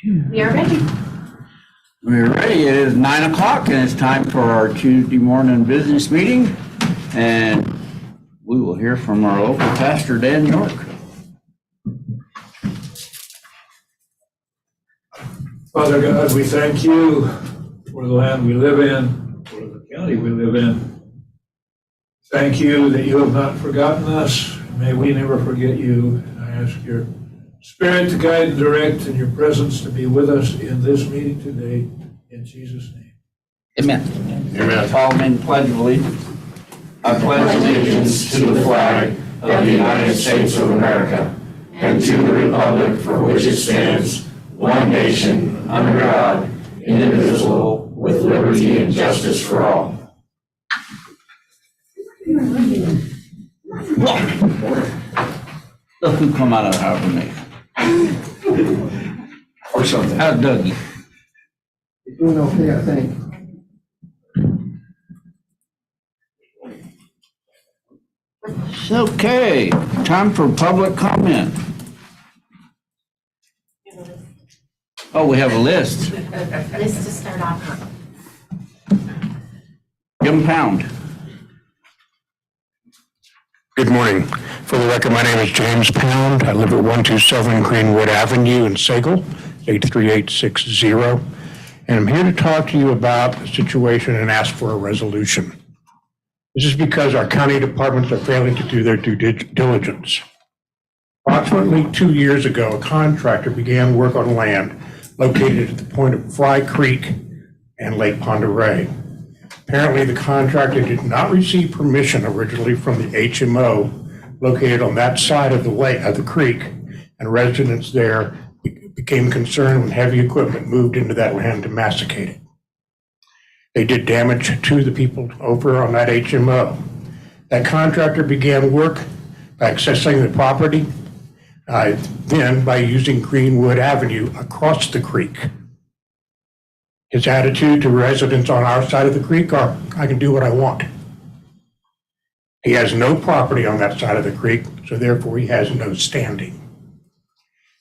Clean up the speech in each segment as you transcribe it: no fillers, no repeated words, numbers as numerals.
We are ready. We're ready. It is 9 o'clock and it's time for our Tuesday morning business meeting. And we will hear from our local pastor, Dan York. Father God, we thank you for the land we live in, for the county we live in. Thank you that you have not forgotten us. May we never forget you. And I ask your Spirit to guide and direct, and your presence to be with us in this meeting today. In Jesus' name. Amen. Amen. All men pledge allegiance. I pledge allegiance to the flag of the United States of America and to the republic for which it stands, one nation, under God, indivisible, with liberty and justice for all. Look who come out of Harbor Mason. Or something. How's Dougie? You're doing okay, I think. Okay, time for public comment. Oh, we have a list. List to start off with. Give 'em pound. Good morning. For the record, my name is James Pound. I live at 127 Greenwood Avenue in Sagal, 83860. And I'm here to talk to you about the situation and ask for a resolution. This is because our county departments are failing to do their due diligence. Approximately 2 years ago, a contractor began work on land located at the point of Fry Creek and Lake Pend Oreille. Apparently, the contractor did not receive permission originally from the HMO located on that side of the lake, of the creek, and residents there became concerned when heavy equipment moved into that land to massacre it. They did damage to the people over on that HMO. That contractor began work by accessing the property, then by using Greenwood Avenue across the creek. His attitude to residents on our side of the creek are, I can do what I want. He has no property on that side of the creek, so therefore he has no standing.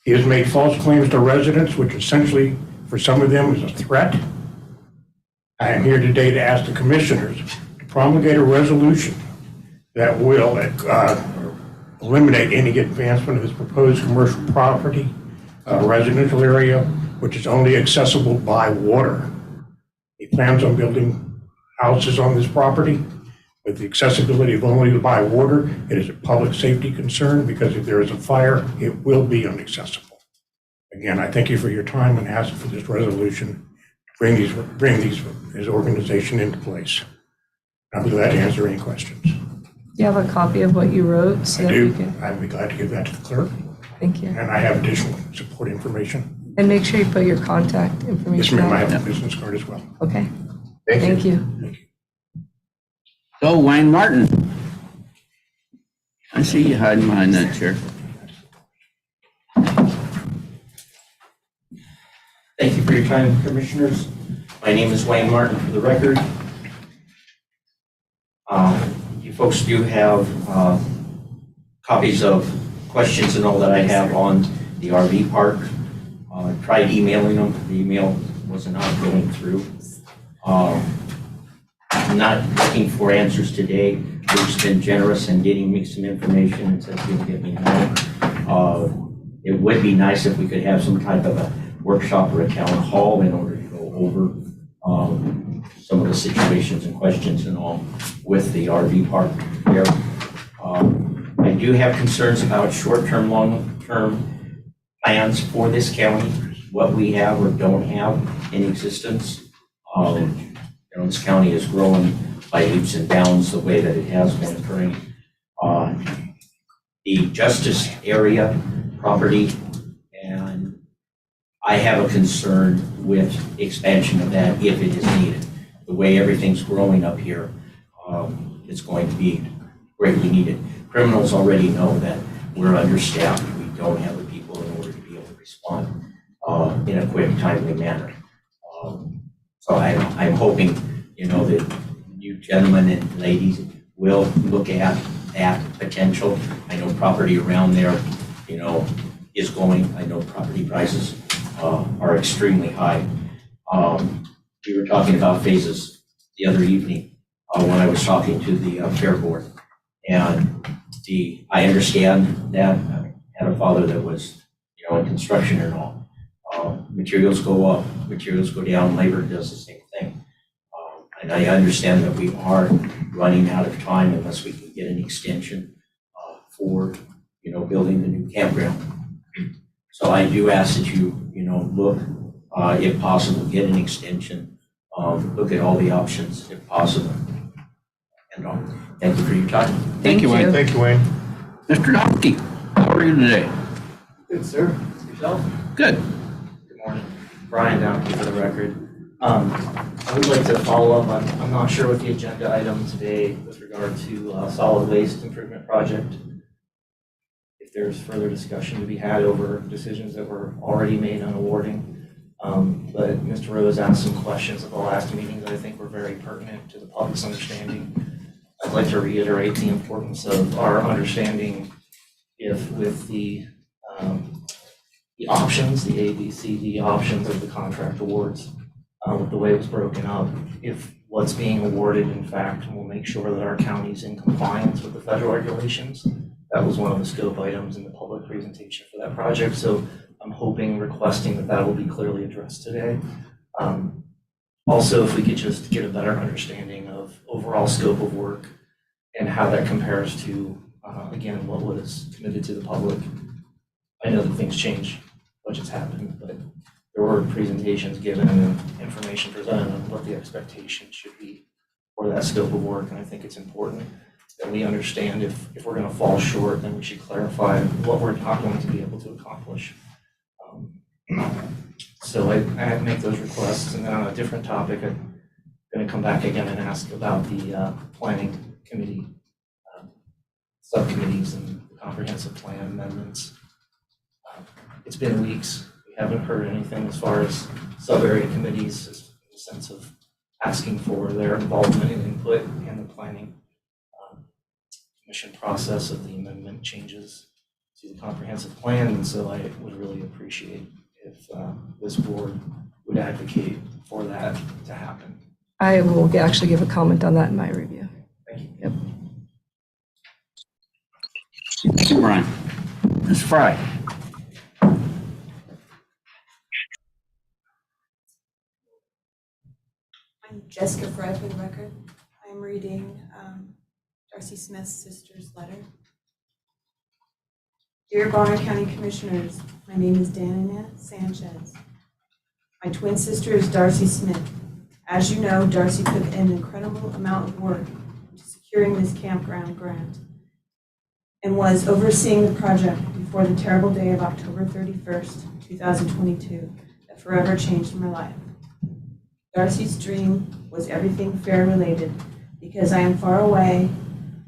He has made false claims to residents, which essentially, for some of them, is a threat. I am here today to ask the commissioners to promulgate a resolution that will eliminate any advancement of this proposed commercial property, residential area, which is only accessible by water. He plans on building houses on this property with the accessibility of only by water. It is a public safety concern because if there is a fire, it will be inaccessible. Again, I thank you for your time and ask for this resolution to bring this organization into place. I'll be glad to answer any questions. Do you have a copy of what you wrote? So I that do. we can... I'd be glad to give that to the clerk. Thank you. And I have additional support information. And make sure you put your contact Yes, information ma'am, I out. have a business card as well. Okay. Thank you. Thank you. So Wayne Martin. I see you hiding behind that chair. Thank you for your time, Commissioners. My name is Wayne Martin, for the record. You folks do have copies of questions and all that I have on the RV park. Tried emailing them. The email was not going through. I'm not looking for answers today. Luke's been generous in getting me some information and said he'll get me more. It would be nice if we could have some type of a workshop or a town hall in order to go over some of the situations and questions and all with the RV park there. I do have concerns about short-term, long-term plans for this county, what we have or don't have in existence. This county is growing by leaps and bounds the way that it has been occurring. The Justice area property, and I have a concern with expansion of that if it is needed. The way everything's growing up here, it's going to be greatly needed. Criminals already know that we're understaffed. We don't have the people in order to be able to respond in a quick, timely manner. So I'm hoping, that you gentlemen and ladies will look at that potential. I know property around there, is going. I know property prices are extremely high. We were talking about phases the other evening when I was talking to the Fair Board. And I understand that. I had a father that was, in construction and all. Materials go up, materials go down, labor does the same thing. And I understand that we are running out of time unless we can get an extension for, building the new campground. So I do ask that you, look, if possible, get an extension, look at all the options if possible. And thank you for your time. Thank you, Wayne. Thank you, Wayne. Mr. Domke, how are you today? Good, sir. Yourself? Good. Good morning. Brian Downey for the record. I would like to follow up on, I'm not sure what the agenda item today with regard to solid waste improvement project. If there's further discussion to be had over decisions that were already made on awarding. But Mr. Rose asked some questions at the last meeting that I think were very pertinent to the public's understanding. I'd like to reiterate the importance of our understanding if with the options, the A, B, C, D options of the contract awards, with the way it was broken up, if what's being awarded, in fact, will make sure that our county's in compliance with the federal regulations. That was one of the scope items in the public presentation for that project. So I'm hoping, requesting that that will be clearly addressed today. Also, if we could just get a better understanding of overall scope of work and how that compares to, again, what was committed to the public. I know that things change, budgets happen, but there were presentations given and information presented on what the expectation should be for that scope of work. And I think it's important that we understand if we're going to fall short, then we should clarify what we're not going to be able to accomplish. So I had to make those requests. And then on a different topic, I'm going to come back again and ask about the planning committee subcommittees and the comprehensive plan amendments. It's been weeks. We haven't heard anything as far as sub-area committees in the sense of asking for their involvement and input in the planning commission process of the amendment changes to the comprehensive plan. And so I would really appreciate if this board would advocate for that to happen. I will actually give a comment on that in my review. Thank you. Yep. Thank you, Brian. Ms. Fry. I'm Jessica Fry for the record. I'm reading Darcy Smith's sister's letter. Dear Bonner County Commissioners, my name is Danina Sanchez. My twin sister is Darcy Smith. As you know, Darcy put in an incredible amount of work into securing this campground grant and was overseeing the project before the terrible day of October 31st, 2022, that forever changed my life. Darcy's dream was everything fair related. Because I am far away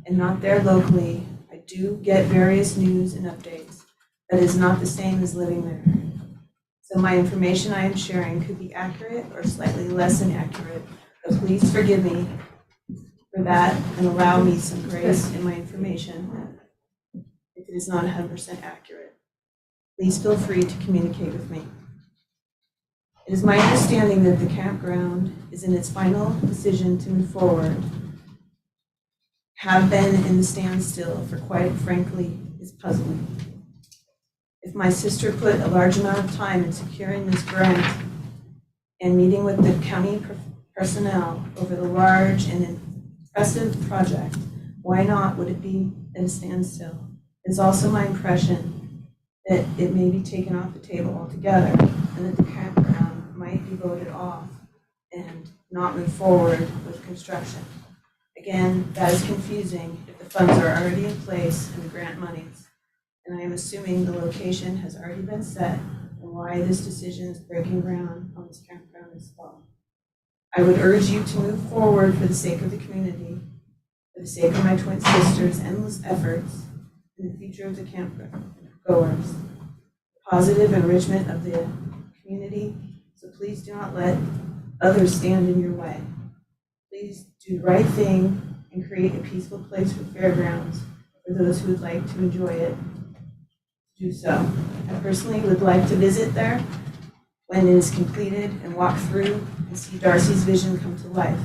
and not there locally, I do get various news and updates, but it is not the same as living there. So my information I am sharing could be accurate or slightly less than accurate, but please forgive me for that and allow me some grace in my information if it is not 100% accurate. Please feel free to communicate with me. It is my understanding that the campground is in its final decision to move forward, have been in the standstill for quite frankly is puzzling. If my sister put a large amount of time in securing this grant and meeting with the county personnel over the large and impressive project, why not would it be in a standstill? It's also my impression that it may be taken off the table altogether and that the campground might be voted off and not move forward with construction. Again, that is confusing if the funds are already in place and the grant monies. And I am assuming the location has already been set and why this decision is breaking ground on this campground this fall. I would urge you to move forward for the sake of the community, for the sake of my twin sisters' endless efforts, and the future of the campground goers, positive enrichment of the community. So please do not let others stand in your way. Please do the right thing and create a peaceful place for Fairgrounds for those who would like to enjoy it. Do so. I personally would like to visit there when it is completed and walk through and see Darcy's vision come to life.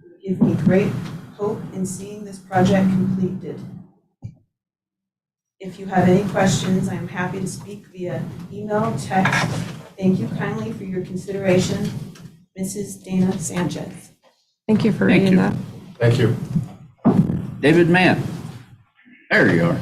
It would give me great hope in seeing this project completed. If you have any questions, I am happy to speak via email, text. Thank you kindly for your consideration, Mrs. Dana Sanchez. Thank you for Thank reading you. that. Thank you. David Mann. There you are.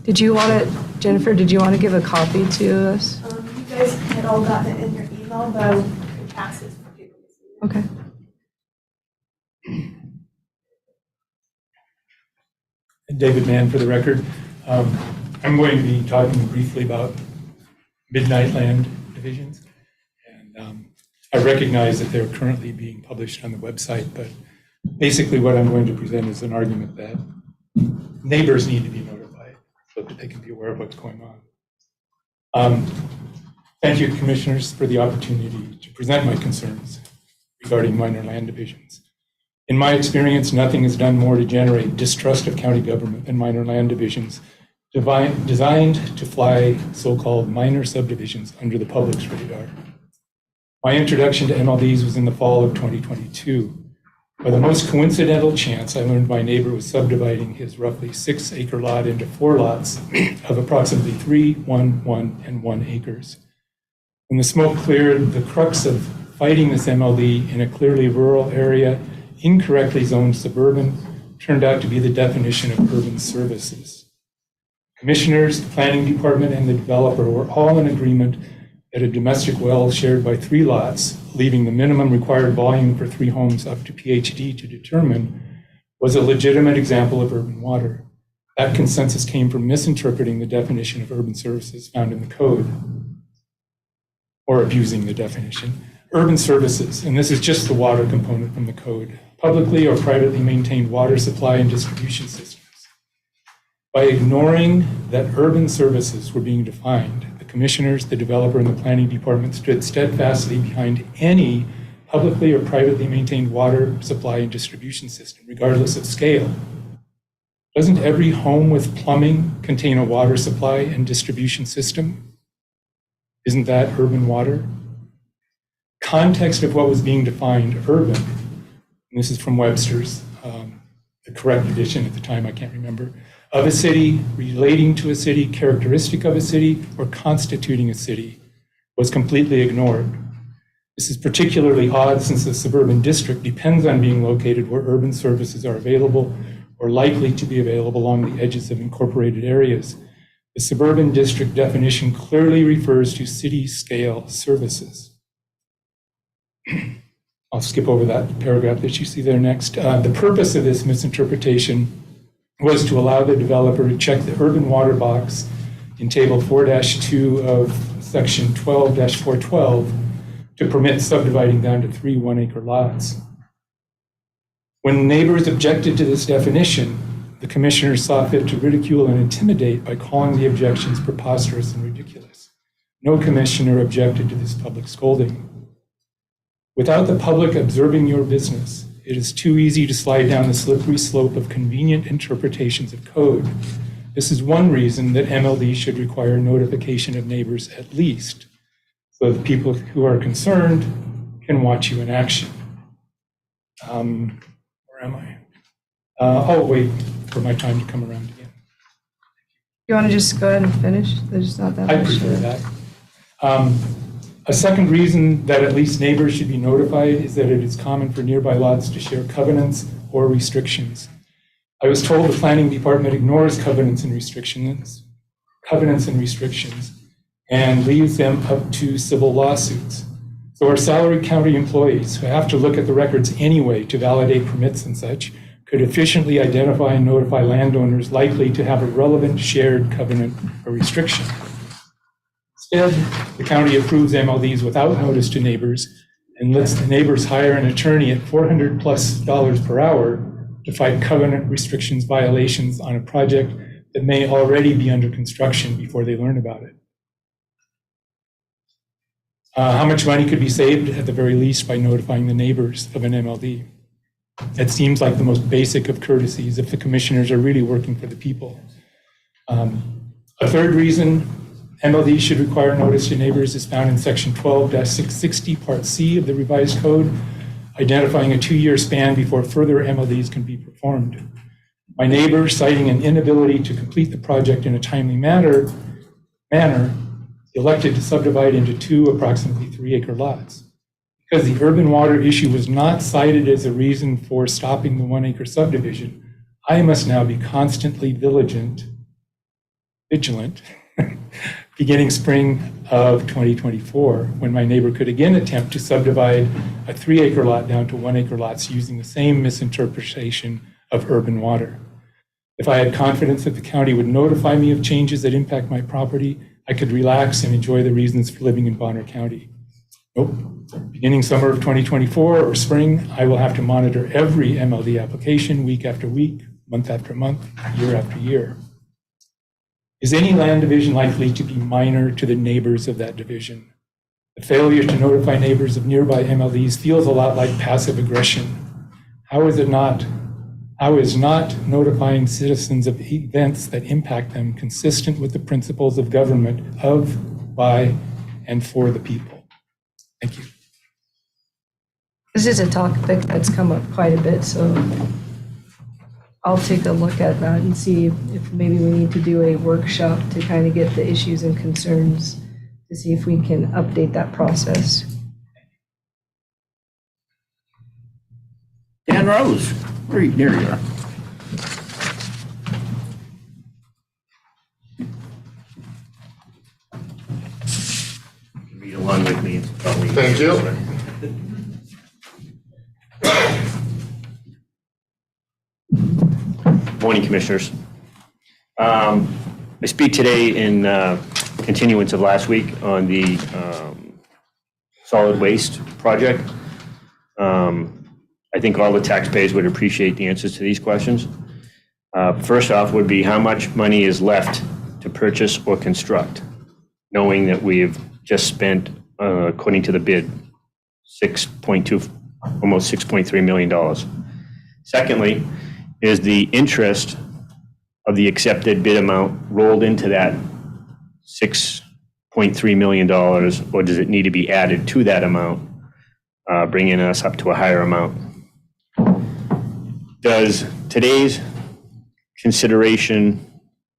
Did you want to, Jennifer, did you want to give a copy to us? You guys had all gotten it in your email, but I could pass it for people to see. Okay. David Mann for the record. I'm going to be talking briefly about midnight land divisions. And I recognize that they're currently being published on the website, but basically what I'm going to present is an argument that neighbors need to be notified so that they can be aware of what's going on. Thank you, commissioners, for the opportunity to present my concerns regarding minor land divisions. In my experience, nothing has done more to generate distrust of county government than minor land divisions designed to fly so-called minor subdivisions under the public's radar. My introduction to MLDs was in the fall of 2022. By the most coincidental chance, I learned my neighbor was subdividing his roughly 6-acre lot into 4 lots of approximately 3, 1, 1, and 1 acres. When the smoke cleared, the crux of fighting this MLD in a clearly rural area, incorrectly zoned suburban, turned out to be the definition of urban services. Commissioners, the planning department, and the developer were all in agreement that a domestic well shared by 3 lots, leaving the minimum required volume for 3 homes up to PhD to determine, was a legitimate example of urban water. That consensus came from misinterpreting the definition of urban services found in the code, or abusing the definition. Urban services, and this is just the water component from the code, publicly or privately maintained water supply and distribution systems. By ignoring that urban services were being defined, the commissioners, the developer, and the planning department stood steadfastly behind any publicly or privately maintained water supply and distribution system, regardless of scale. Doesn't every home with plumbing contain a water supply and distribution system? Isn't that urban water? Context of what was being defined urban, and this is from Webster's, the correct edition at the time, I can't remember, of a city, relating to a city, characteristic of a city, or constituting a city, was completely ignored. This is particularly odd since the suburban district depends on being located where urban services are available or likely to be available along the edges of incorporated areas. The suburban district definition clearly refers to city-scale services. I'll skip over that paragraph that you see there next. The purpose of this misinterpretation was to allow the developer to check the urban water box in Table 4-2 of Section 12-412 to permit subdividing down to 3 one-acre lots. When neighbors objected to this definition, the commissioners saw fit to ridicule and intimidate by calling the objections preposterous and ridiculous. No commissioner objected to this public scolding. Without the public observing your business, it is too easy to slide down the slippery slope of convenient interpretations of code. This is one reason that MLD should require notification of neighbors at least, so that people who are concerned can watch you in action. Where am I? I'll wait for my time to come around again. You want to just go ahead and finish? There's not that much. I prefer that. A second reason that at least neighbors should be notified is that it is common for nearby lots to share covenants or restrictions. I was told the planning department ignores covenants and restrictions, and leaves them up to civil lawsuits. So our salaried county employees, who have to look at the records anyway to validate permits and such, could efficiently identify and notify landowners likely to have a relevant shared covenant or restriction. Instead, the county approves MLDs without notice to neighbors and lets the neighbors hire an attorney at $400+ per hour to fight covenant restrictions violations on a project that may already be under construction before they learn about it. How much money could be saved at the very least by notifying the neighbors of an MLD? It seems like the most basic of courtesies if the commissioners are really working for the people. A third reason MLD should require notice to neighbors is found in section 12-660, part C of the revised code, identifying a 2-year span before further MLDs can be performed. My neighbor, citing an inability to complete the project in a timely manner, elected to subdivide into 2 approximately 3-acre lots. Because the urban water issue was not cited as a reason for stopping the 1-acre subdivision, I must now be constantly vigilant, beginning spring of 2024, when my neighbor could again attempt to subdivide a 3-acre lot down to 1-acre lots using the same misinterpretation of urban water. If I had confidence that the county would notify me of changes that impact my property, I could relax and enjoy the reasons for living in Bonner County. Nope. Beginning summer of 2024 or spring, I will have to monitor every MLD application week after week, month after month, year after year. Is any land division likely to be minor to the neighbors of that division? The failure to notify neighbors of nearby MLDs feels a lot like passive aggression. How is not notifying citizens of events that impact them consistent with the principles of government of, by, and for the people? Thank you. This is a topic that's come up quite a bit, so I'll take a look at that and see if maybe we need to do a workshop to kind of get the issues and concerns to see if we can update that process. Dan Rose, there you are. Read along with me. Thank you. Morning, Commissioners. I speak today in continuance of last week on the solid waste project. I think all the taxpayers would appreciate the answers to these questions. First off would be how much money is left to purchase or construct, knowing that we've just spent, according to the bid, almost $6.3 million. Secondly, is the interest of the accepted bid amount rolled into that $6.3 million, or does it need to be added to that amount, bringing us up to a higher amount? Does today's consideration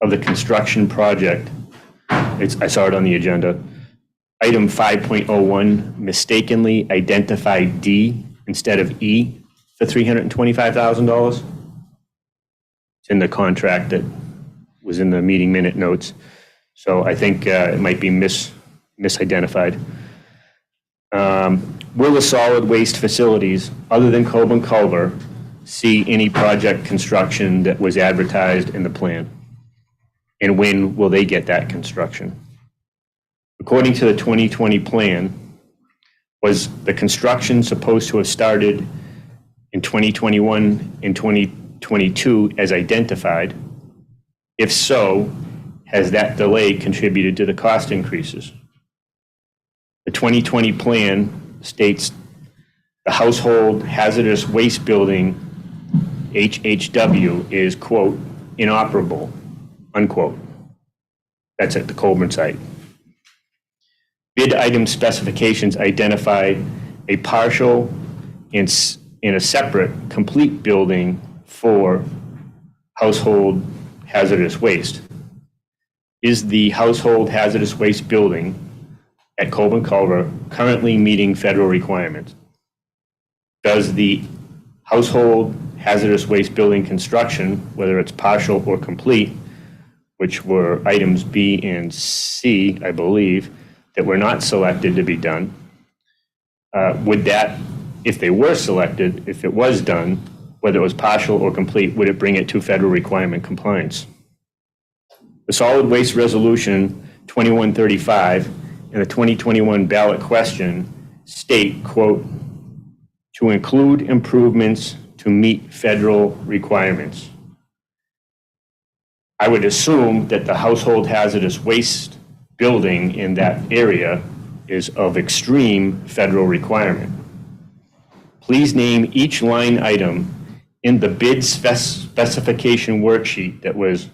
of the construction project, I saw it on the agenda, item 5.01 mistakenly identify D instead of E for $325,000? It's in the contract that was in the meeting minute notes. So I think it might be misidentified. Will the solid waste facilities, other than Coburn Culver, see any project construction that was advertised in the plan? And when will they get that construction? According to the 2020 plan, was the construction supposed to have started in 2021 and 2022 as identified? If so, has that delay contributed to the cost increases? The 2020 plan states the household hazardous waste building, HHW, is, quote, inoperable, unquote. That's at the Colburn site. Bid item specifications identify a partial and a separate complete building for household hazardous waste. Is the household hazardous waste building at Coburn Culver currently meeting federal requirements? Does the household hazardous waste building construction, whether it's partial or complete, which were items B and C, I believe, that were not selected to be done, would that, if they were selected, if it was done, whether it was partial or complete, would it bring it to federal requirement compliance? The solid waste resolution 2135 and the 2021 ballot question state, quote, to include improvements to meet federal requirements. I would assume that the household hazardous waste building in that area is of extreme federal requirement. please name each line item in the bid specification worksheet that was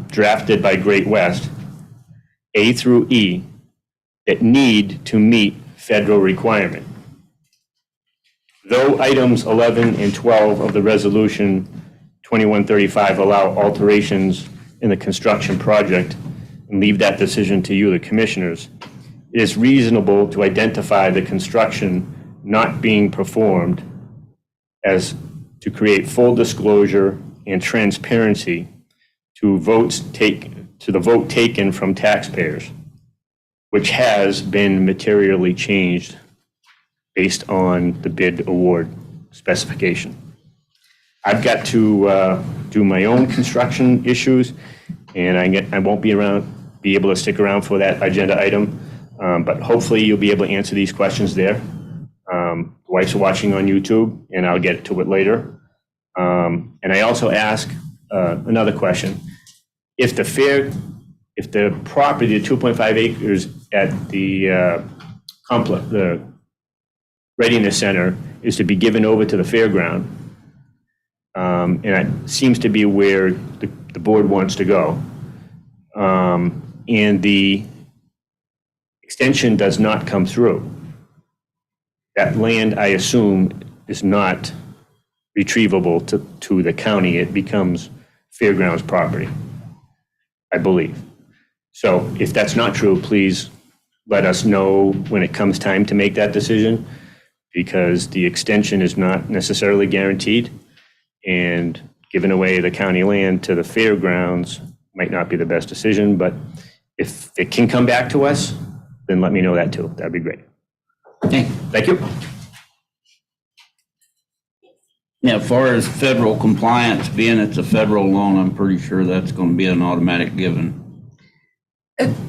drafted by Great West, A through E, that need to meet federal requirement. Though items 11 and 12 of the resolution 2135 allow alterations in the construction project and leave that decision to you, the commissioners, it is reasonable to identify the construction not being performed as to create full disclosure and transparency to the vote taken from taxpayers, which has been materially changed based on the bid award specification. I've got to do my own construction issues, and I won't be able to stick around for that agenda item, but hopefully you'll be able to answer these questions there. Wife's watching on YouTube, and I'll get to it later. And I also ask another question. If the property, the 2.5 acres at the complex, the Readiness Center, is to be given over to the Fairground, and it seems to be where the board wants to go, and the extension does not come through, that land, I assume, is not retrievable to the county. It becomes Fairgrounds property, I believe. So if that's not true, please let us know when it comes time to make that decision, because the extension is not necessarily guaranteed, and giving away the county land to the Fairgrounds might not be the best decision, but if it can come back to us, then let me know that too. That'd be great. Okay. Thank you. Yeah, as far as federal compliance, being it's a federal loan, I'm pretty sure that's going to be an automatic given.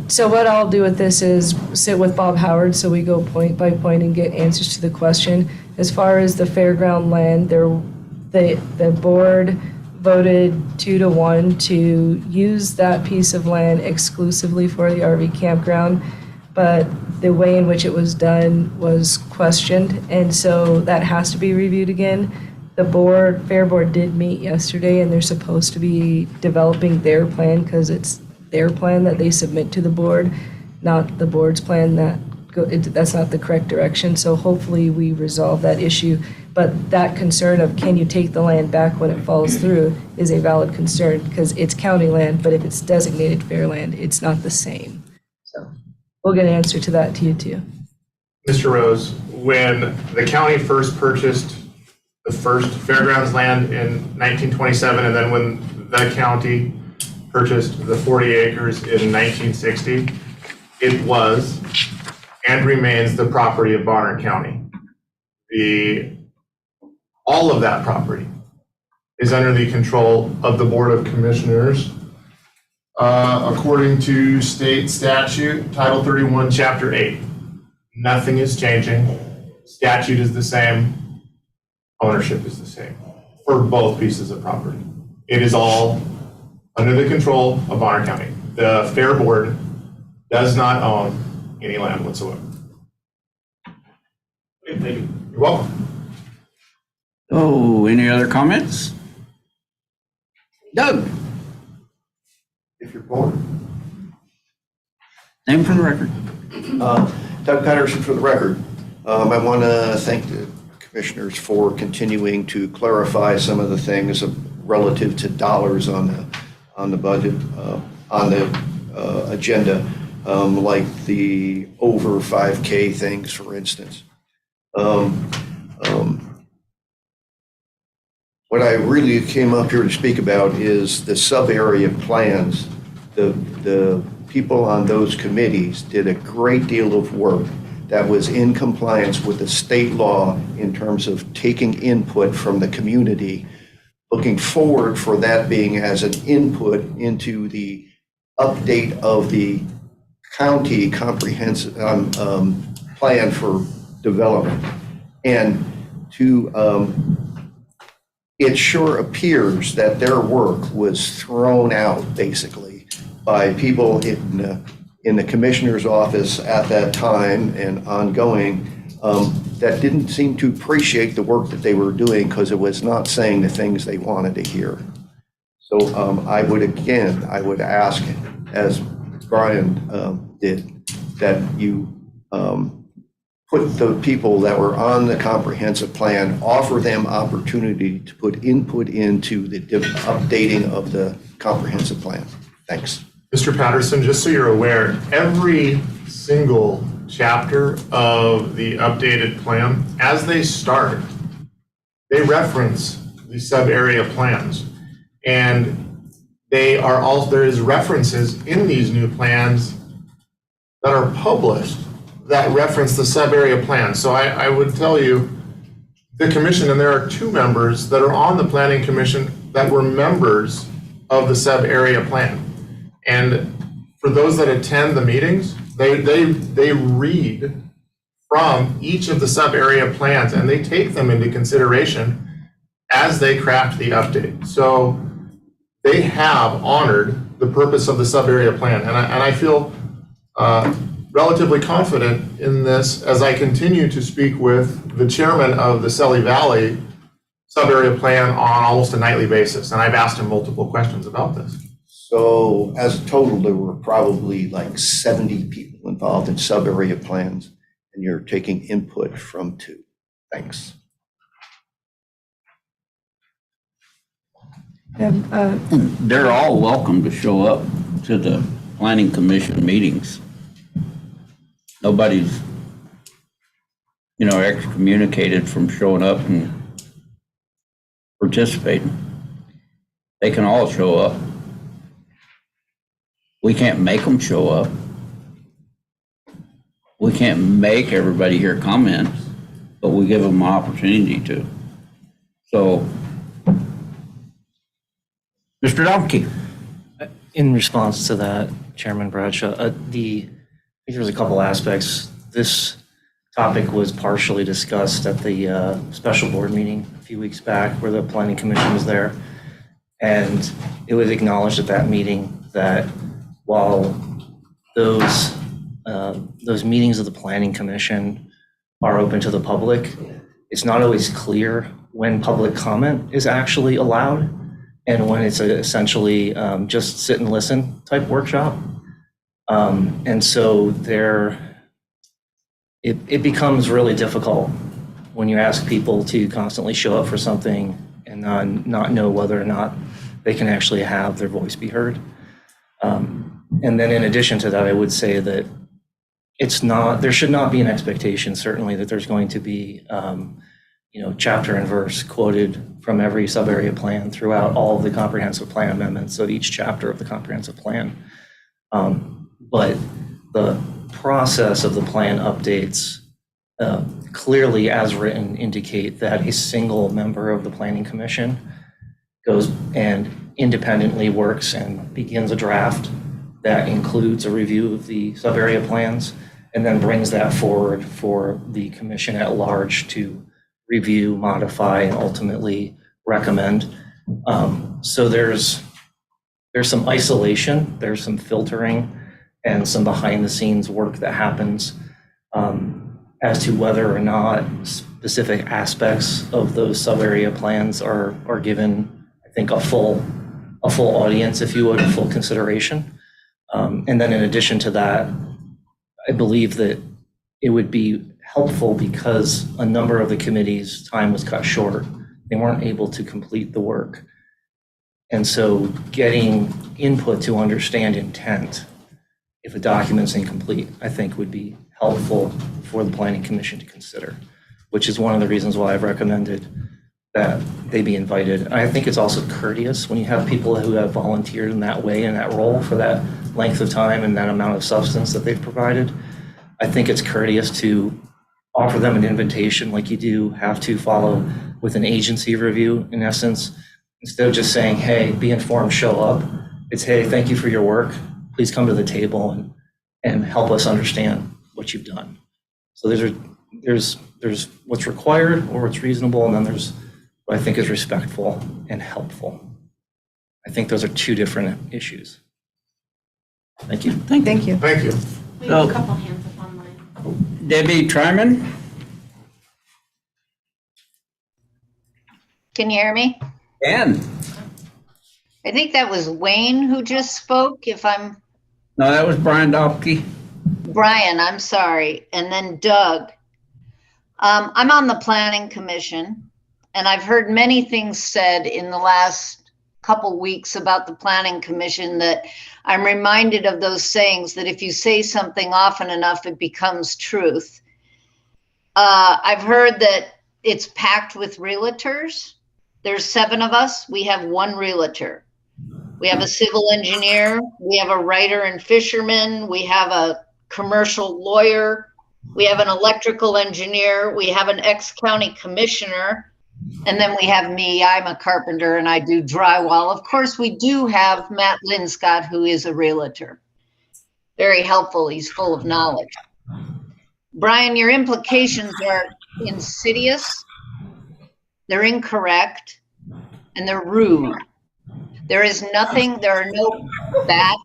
So what I'll do with this is sit with Bob Howard, so we go point by point and get answers to the question. As far as the fairground land, the board voted 2-1 to use that piece of land exclusively for the RV campground, but the way in which it was done was questioned, and so that has to be reviewed again. The Fair Board did meet yesterday, and they're supposed to be developing their plan, because it's their plan that they submit to the board, not the board's plan. That's not the correct direction, so hopefully we resolve that issue. But that concern of can you take the land back when it falls through is a valid concern, because it's county land, but if it's designated fair land, it's not the same. So we'll get an answer to that to you too. Mr. Rose, when the county first purchased the first fairgrounds land in 1927, and then when the county purchased the 40 acres in 1960, it was and remains the property of Bonner County. All of that property is under the control of the Board of Commissioners, according to state statute, Title 31, Chapter 8. Nothing is changing. Statute is the same. Ownership is the same for both pieces of property. It is all under the control of Bonner County. The Fair Board does not own any land whatsoever. Okay, thank you. You're welcome. Oh, any other comments? Doug? If you're bored. Name for the record. Doug Patterson for the record. I want to thank the commissioners for continuing to clarify some of the things relative to dollars on the budget, on the agenda, like the over 5K things, for instance. What I really came up here to speak about is the sub-area plans. The people on those committees did a great deal of work that was in compliance with the state law in terms of taking input from the community, looking forward for that being as an input into the update of the county comprehensive plan for development. And it sure appears that their work was thrown out basically by people in the commissioner's office at that time and ongoing that didn't seem to appreciate the work that they were doing because it was not saying the things they wanted to hear. So I would ask, as Brian did, that you put the people that were on the comprehensive plan, offer them opportunity to put input into the updating of the comprehensive plan. Thanks. Mr. Patterson, just so you're aware, every single chapter of the updated plan, as they start, they reference the sub-area plans. And there is references in these new plans that are published that reference the sub-area plan. So I would tell you, the commission, and there are 2 members that are on the planning commission that were members of the sub-area plan. And for those that attend the meetings, they read from each of the sub-area plans and they take them into consideration as they craft the update. So they have honored the purpose of the sub-area plan. And I feel relatively confident in this as I continue to speak with the chairman of the Selly Valley sub-area plan on almost a nightly basis. And I've asked him multiple questions about this. So as a total, there were probably like 70 people involved in sub-area plans, and you're taking input from 2. Thanks. They're all welcome to show up to the planning commission meetings. Nobody's, excommunicated from showing up and participating. They can all show up. We can't make them show up. We can't make everybody hear comments, but we give them an opportunity to. So, Mr. Domke. In response to that, Chairman Bradshaw, I think there was a couple aspects. This topic was partially discussed at the special board meeting a few weeks back where the Planning Commission was there. And it was acknowledged at that meeting that while those meetings of the Planning Commission are open to the public, it's not always clear when public comment is actually allowed and when it's essentially just sit and listen type workshop. And so it becomes really difficult when you ask people to constantly show up for something and not know whether or not they can actually have their voice be heard. And then in addition to that, I would say that there should not be an expectation, certainly, that there's going to be, chapter and verse quoted from every sub-area plan throughout all of the comprehensive plan amendments of each chapter of the comprehensive plan. But the process of the plan updates clearly, as written, indicate that a single member of the Planning Commission goes and independently works and begins a draft that includes a review of the sub-area plans and then brings that forward for the commission at large to review, modify, and ultimately recommend. So there's some isolation, there's some filtering, and some behind-the-scenes work that happens as to whether or not specific aspects of those sub-area plans are given, I think, a full audience, if you would, a full consideration. And then in addition to that, I believe that it would be helpful because a number of the committees' time was cut short. They weren't able to complete the work. And so getting input to understand intent, if a document's incomplete, I think would be helpful for the Planning Commission to consider, which is one of the reasons why I've recommended that they be invited. I think it's also courteous when you have people who have volunteered in that way, in that role, for that length of time and that amount of substance that they've provided. I think it's courteous to offer them an invitation like you do have to follow with an agency review, in essence. Instead of just saying, hey, be informed, show up, it's, hey, thank you for your work. Please come to the table and help us understand what you've done. So there's what's required or what's reasonable, and then there's what I think is respectful and helpful. I think those are 2 different issues. Thank you. Thank you. Thank you. We have a couple hands up online. Debbie Tryman? Can you hear me? And, I think that was Wayne who just spoke, if I'm, no, that was Brian Dopke. Brian, I'm sorry, and then Doug. I'm on the Planning Commission, and I've heard many things said in the last couple weeks about the Planning Commission that I'm reminded of those sayings that if you say something often enough, it becomes truth. I've heard that it's packed with realtors. There's 7 of us. We have 1 realtor. We have a civil engineer. We have a writer and fisherman. We have a commercial lawyer. We have an electrical engineer. We have an ex-county commissioner. And then we have me. I'm a carpenter and I do drywall. Of course, we do have Matt Linscott, who is a realtor. Very helpful. He's full of knowledge. Brian, your implications are insidious, they're incorrect, and they're rude. There is nothing, there are no bad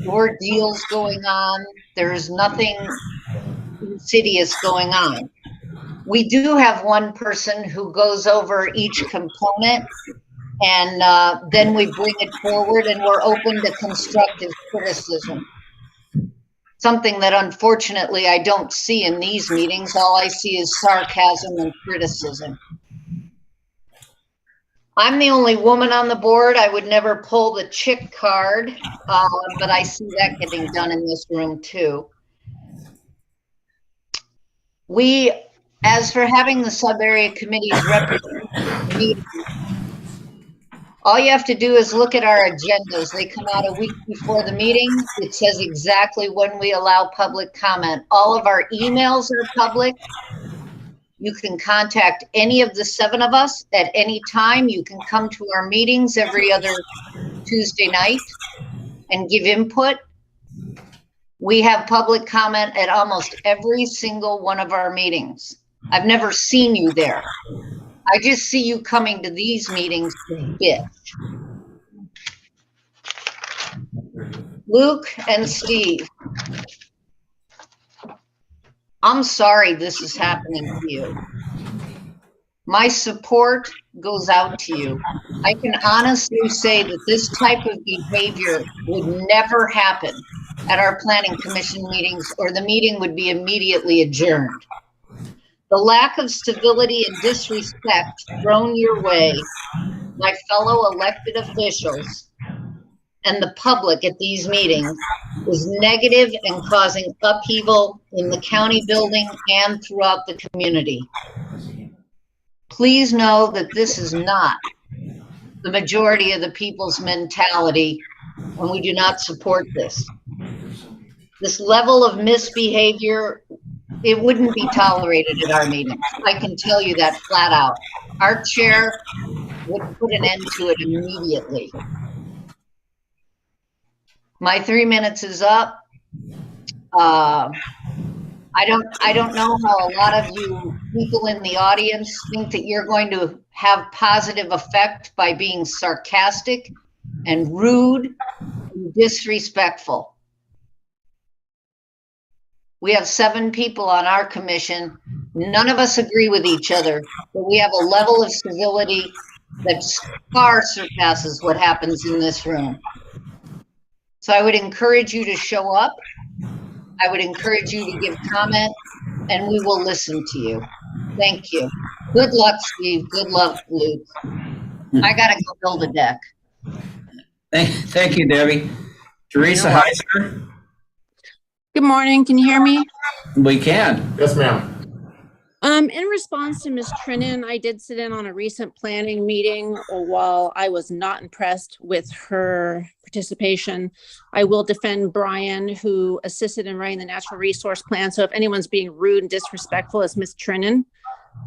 or deals going on. There is nothing insidious going on. We do have one person who goes over each component, and then we bring it forward, and we're open to constructive criticism. Something that unfortunately I don't see in these meetings. All I see is sarcasm and criticism. I'm the only woman on the board. I would never pull the chick card, but I see that getting done in this room too. As for having the sub-area committees represent the meeting, all you have to do is look at our agendas. They come out a week before the meeting. It says exactly when we allow public comment. All of our emails are public. You can contact any of the 7 of us at any time. You can come to our meetings every other Tuesday night and give input. We have public comment at almost every single one of our meetings. I've never seen you there. I just see you coming to these meetings to bitch. Luke and Steve, I'm sorry this is happening to you. My support goes out to you. I can honestly say that this type of behavior would never happen at our planning commission meetings, or the meeting would be immediately adjourned. The lack of civility and disrespect thrown your way by fellow elected officials and the public at these meetings is negative and causing upheaval in the county building and throughout the community. Please know that this is not the majority of the people's mentality, and we do not support this. This level of misbehavior, it wouldn't be tolerated at our meetings. I can tell you that flat out. Our chair would put an end to it immediately. My 3 minutes is up. I don't know how a lot of you people in the audience think that you're going to have positive effect by being sarcastic and rude and disrespectful. We have 7 people on our commission. None of us agree with each other, but we have a level of civility that far surpasses what happens in this room. So I would encourage you to show up. I would encourage you to give comment, and we will listen to you. Thank you. Good luck, Steve. Good luck, Luke. I gotta go build a deck. Thank you, Debbie. Teresa Heiser? Good morning. Can you hear me? We can. Yes, ma'am. In response to Ms. Trinan, I did sit in on a recent planning meeting. While I was not impressed with her participation, I will defend Brian, who assisted in writing the natural resource plan. So if anyone's being rude and disrespectful, it's Ms. Trinan.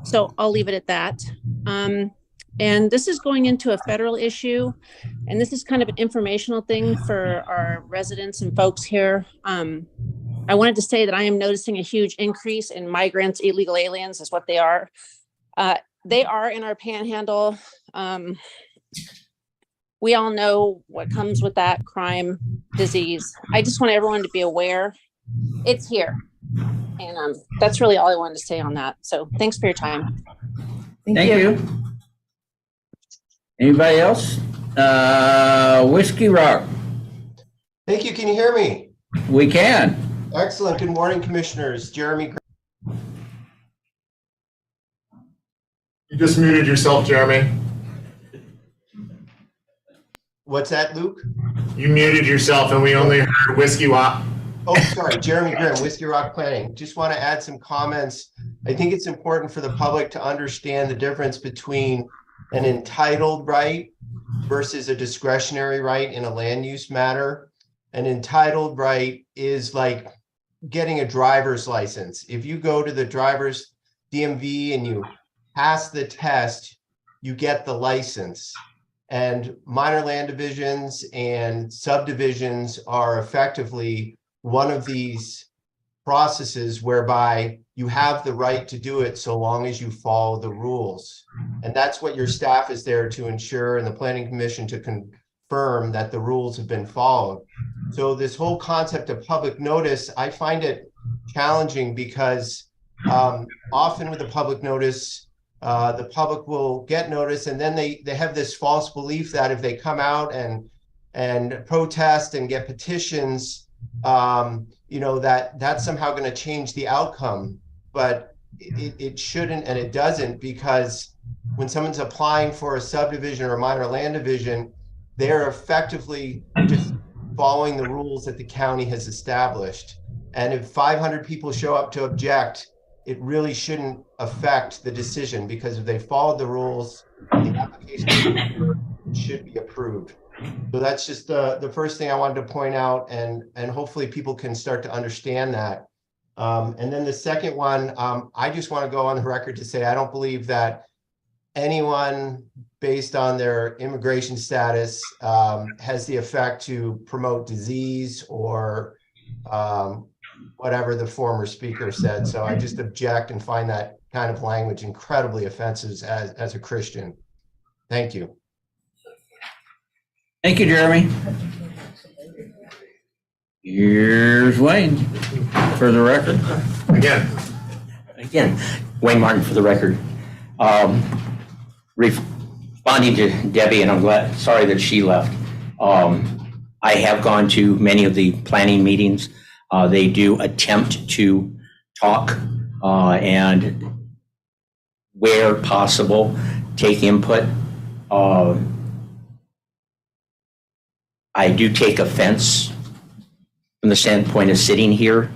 So I'll leave it at that. And this is going into a federal issue, and this is kind of an informational thing for our residents and folks here. I wanted to say that I am noticing a huge increase in migrants, illegal aliens is what they are. They are in our panhandle. We all know what comes with that: crime, disease. I just want everyone to be aware it's here. And that's really all I wanted to say on that. So thanks for your time. Thank you. Anybody else? Whiskey Rock, Thank you. Can you hear me? we can. Excellent. Good morning, Commissioners. Jeremy. You just muted yourself, Jeremy. What's that, Luke? You muted yourself and we only heard Whiskey Wop. Oh, sorry. Jeremy Grimm, Whiskey Rock Planning. Just want to add some comments. I think it's important for the public to understand the difference between an entitled right versus a discretionary right in a land use matter. An entitled right is like getting a driver's license. If you go to the driver's DMV and you pass the test, you get the license. And minor land divisions and subdivisions are effectively one of these processes whereby you have the right to do it so long as you follow the rules. And that's what your staff is there to ensure, and the Planning Commission to confirm that the rules have been followed. So this whole concept of public notice, I find it challenging because often with the public notice, the public will get notice and then they have this false belief that if they come out and protest and get petitions, that's somehow going to change the outcome. But it shouldn't, and it doesn't, because when someone's applying for a subdivision or a minor land division, they're effectively just following the rules that the county has established. And if 500 people show up to object, it really shouldn't affect the decision, because if they followed the rules, the application should be approved. So that's just the first thing I wanted to point out, and hopefully people can start to understand that. And then the second one, I just want to go on the record to say I don't believe that anyone based on their immigration status has the effect to promote disease or whatever the former speaker said. So I just object and find that kind of language incredibly offensive as a Christian. Thank you. Thank you, Jeremy. Here's Wayne for the record. Again, Wayne Martin for the record. Responding to Debbie, and I'm sorry that she left. I have gone to many of the planning meetings. They do attempt to talk and where possible, take input. I do take offense from the standpoint of sitting here.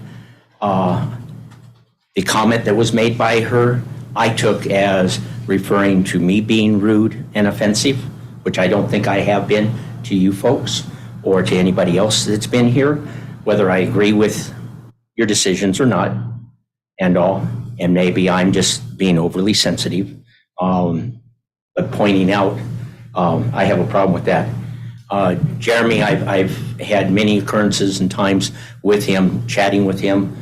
The comment that was made by her, I took as referring to me being rude and offensive, which I don't think I have been to you folks or to anybody else that's been here, whether I agree with your decisions or not, and all. And maybe I'm just being overly sensitive, but pointing out, I have a problem with that. Jeremy, I've had many occurrences and times with him, chatting with him.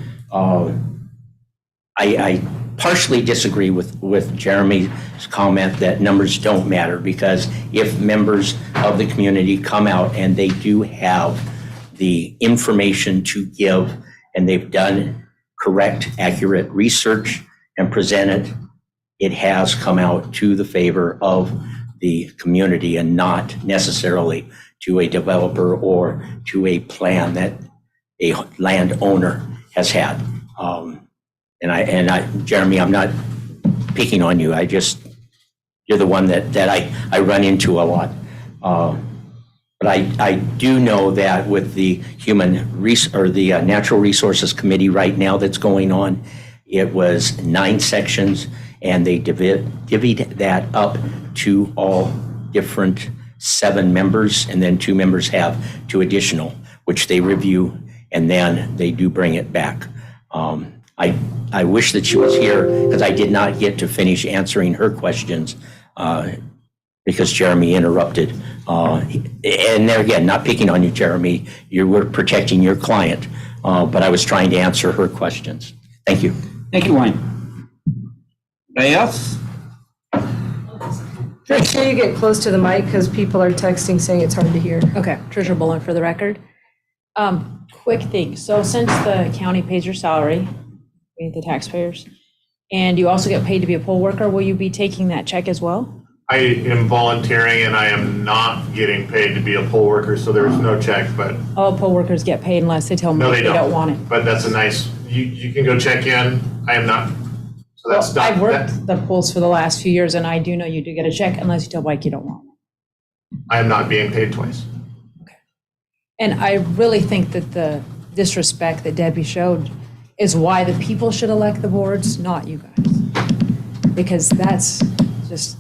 I partially disagree with Jeremy's comment that numbers don't matter, because if members of the community come out and they do have the information to give and they've done correct, accurate research and presented, it has come out to the favor of the community and not necessarily to a developer or to a plan that a landowner has had. Jeremy, I'm not picking on you. You're the one that I run into a lot. But I do know that with the Natural Resources Committee right now that's going on, it was 9 sections, and they divvied that up to all different 7 members, and then 2 members have 2 additional, which they review, and then they do bring it back. I wish that she was here, because I did not get to finish answering her questions because Jeremy interrupted. And there again, not picking on you, Jeremy, you were protecting your client, but I was trying to answer her questions. Thank you. Thank you, Wayne. Anybody else? Make sure you get close to the mic, because people are texting saying it's hard to hear. Okay, Tricia Bullen for the record. Quick thing, so since the county pays your salary, the taxpayers, and you also get paid to be a poll worker, will you be taking that check as well? I am volunteering and I am not getting paid to be a poll worker, so there's no check, but All poll workers get paid unless they tell them no, they don't want it. But that's a nice, you can go check in. I am not, so that's Well, I've done. worked the polls for the last few years, and I do know you do get a check unless you tell Mike you don't want it. I am not being paid twice. And I really think that the disrespect that Debbie showed is why the people should elect the boards, not you guys. Because that's just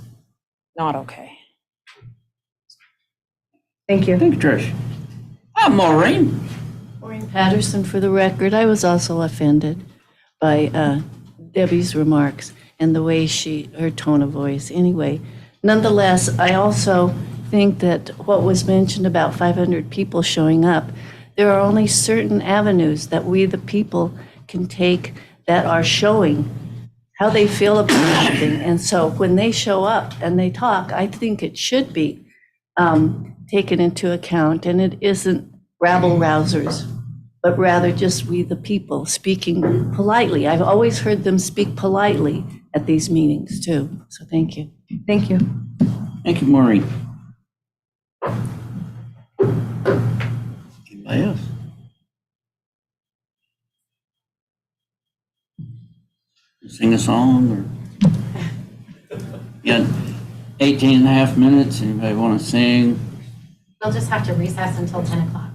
not okay. Thank you. Thank you, Trish. Maureen. Maureen Patterson, for the record, I was also offended by Debbie's remarks and the way her tone of voice. Anyway, nonetheless, I also think that what was mentioned about 500 people showing up, there are only certain avenues that we, the people, can take that are showing how they feel about something. And so when they show up and they talk, I think it should be taken into account, and it isn't rabble-rousers, but rather just we, the people, speaking politely. I've always heard them speak politely at these meetings, too. So thank you. Thank you. Thank you, Maureen. Anybody else? Sing a song or? You got 18 and a half minutes. Anybody want to sing? We'll just have to recess until 10 o'clock.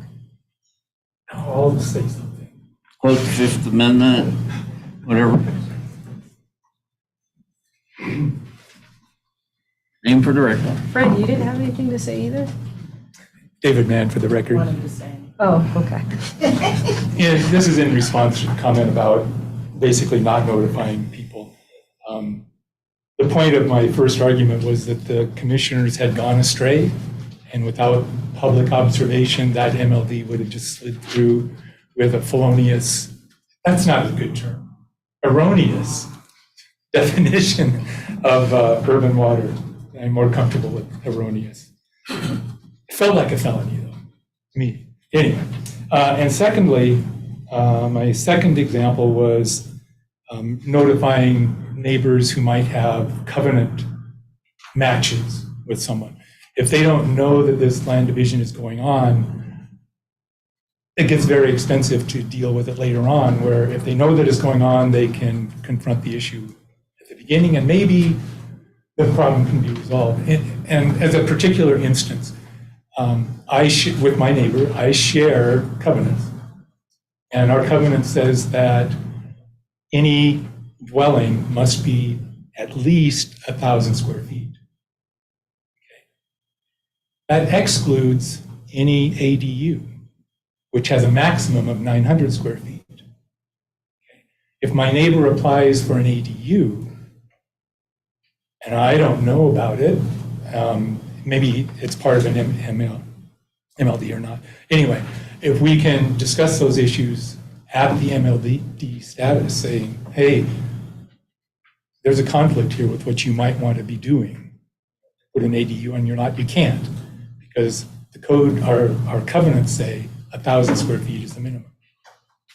I'll say something. Quote the Fifth Amendment, whatever. Name for the record. Fred, you didn't have anything to say either? David Mann, for the record. Oh, okay. And this is in response to the comment about basically not notifying people. The point of my first argument was that the commissioners had gone astray, and without public observation, that MLD would have just slid through with a felonious, that's not a good term, erroneous definition of urban water. I'm more comfortable with erroneous. It felt like a felony, though, to me. Anyway, and secondly, my second example was notifying neighbors who might have covenant matches with someone. If they don't know that this land division is going on, it gets very expensive to deal with it later on, where if they know that it's going on, they can confront the issue at the beginning, and maybe the problem can be resolved. And as a particular instance, with my neighbor, I share covenants. And our covenant says that any dwelling must be at least 1,000 square feet. Okay. That excludes any ADU, which has a maximum of 900 square feet. Okay. If my neighbor applies for an ADU, and I don't know about it, maybe it's part of an MLD or not. Anyway, if we can discuss those issues at the MLD status, saying, hey, there's a conflict here with what you might want to be doing. Put an ADU on your lot, you can't, because the code, our covenants say 1,000 square feet is the minimum.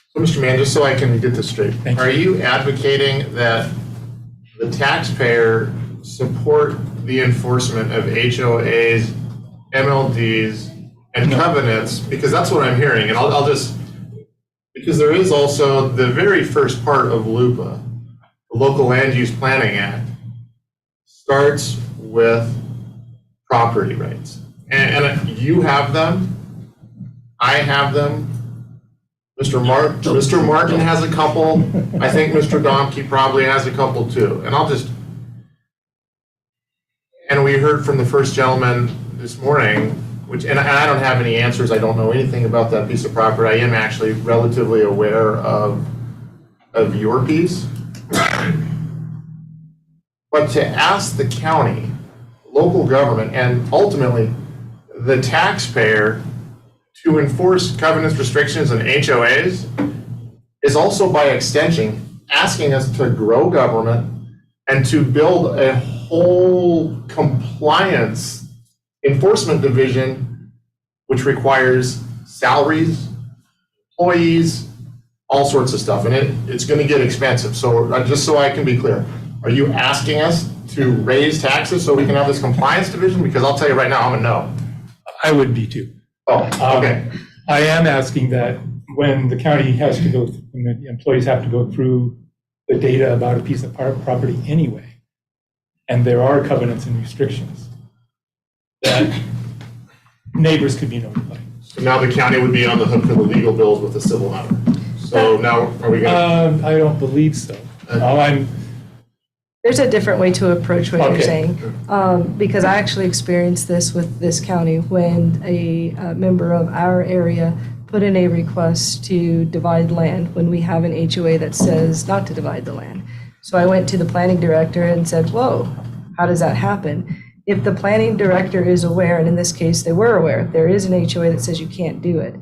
So, Mr. Mann, just so I can get this straight, are you advocating that the taxpayer support the enforcement of HOAs, MLDs, and covenants? Because that's what I'm hearing, and I'll just, because there is also the very first part of LUPA, the Local Land Use Planning Act, starts with property rights. And you have them, I have them, Mr. Martin has a couple, I think Mr. Domke probably has a couple too. And we heard from the first gentleman this morning, and I don't have any answers, I don't know anything about that piece of property. I am actually relatively aware of your piece. But to ask the county, local government, and ultimately the taxpayer to enforce covenants, restrictions, and HOAs is also by extension asking us to grow government and to build a whole compliance enforcement division, which requires salaries, employees, all sorts of stuff, and it's going to get expensive. So just so I can be clear, are you asking us to raise taxes so we can have this compliance division? Because I'll tell you right now, I'm a no. I would be too. Oh, okay. I am asking that when the county has to go, when the employees have to go through the data about a piece of property anyway, and there are covenants and restrictions, that neighbors could be notified. So now the county would be on the hook for the legal bills with the civil matter. So now, are we going to? I don't believe so. There's a different way to approach what you're Okay. saying. Because I actually experienced this with this county when a member of our area put in a request to divide land when we have an HOA that says not to divide the land. So I went to the planning director and said, whoa, how does that happen? If the planning director is aware, and in this case they were aware, there is an HOA that says you can't do it.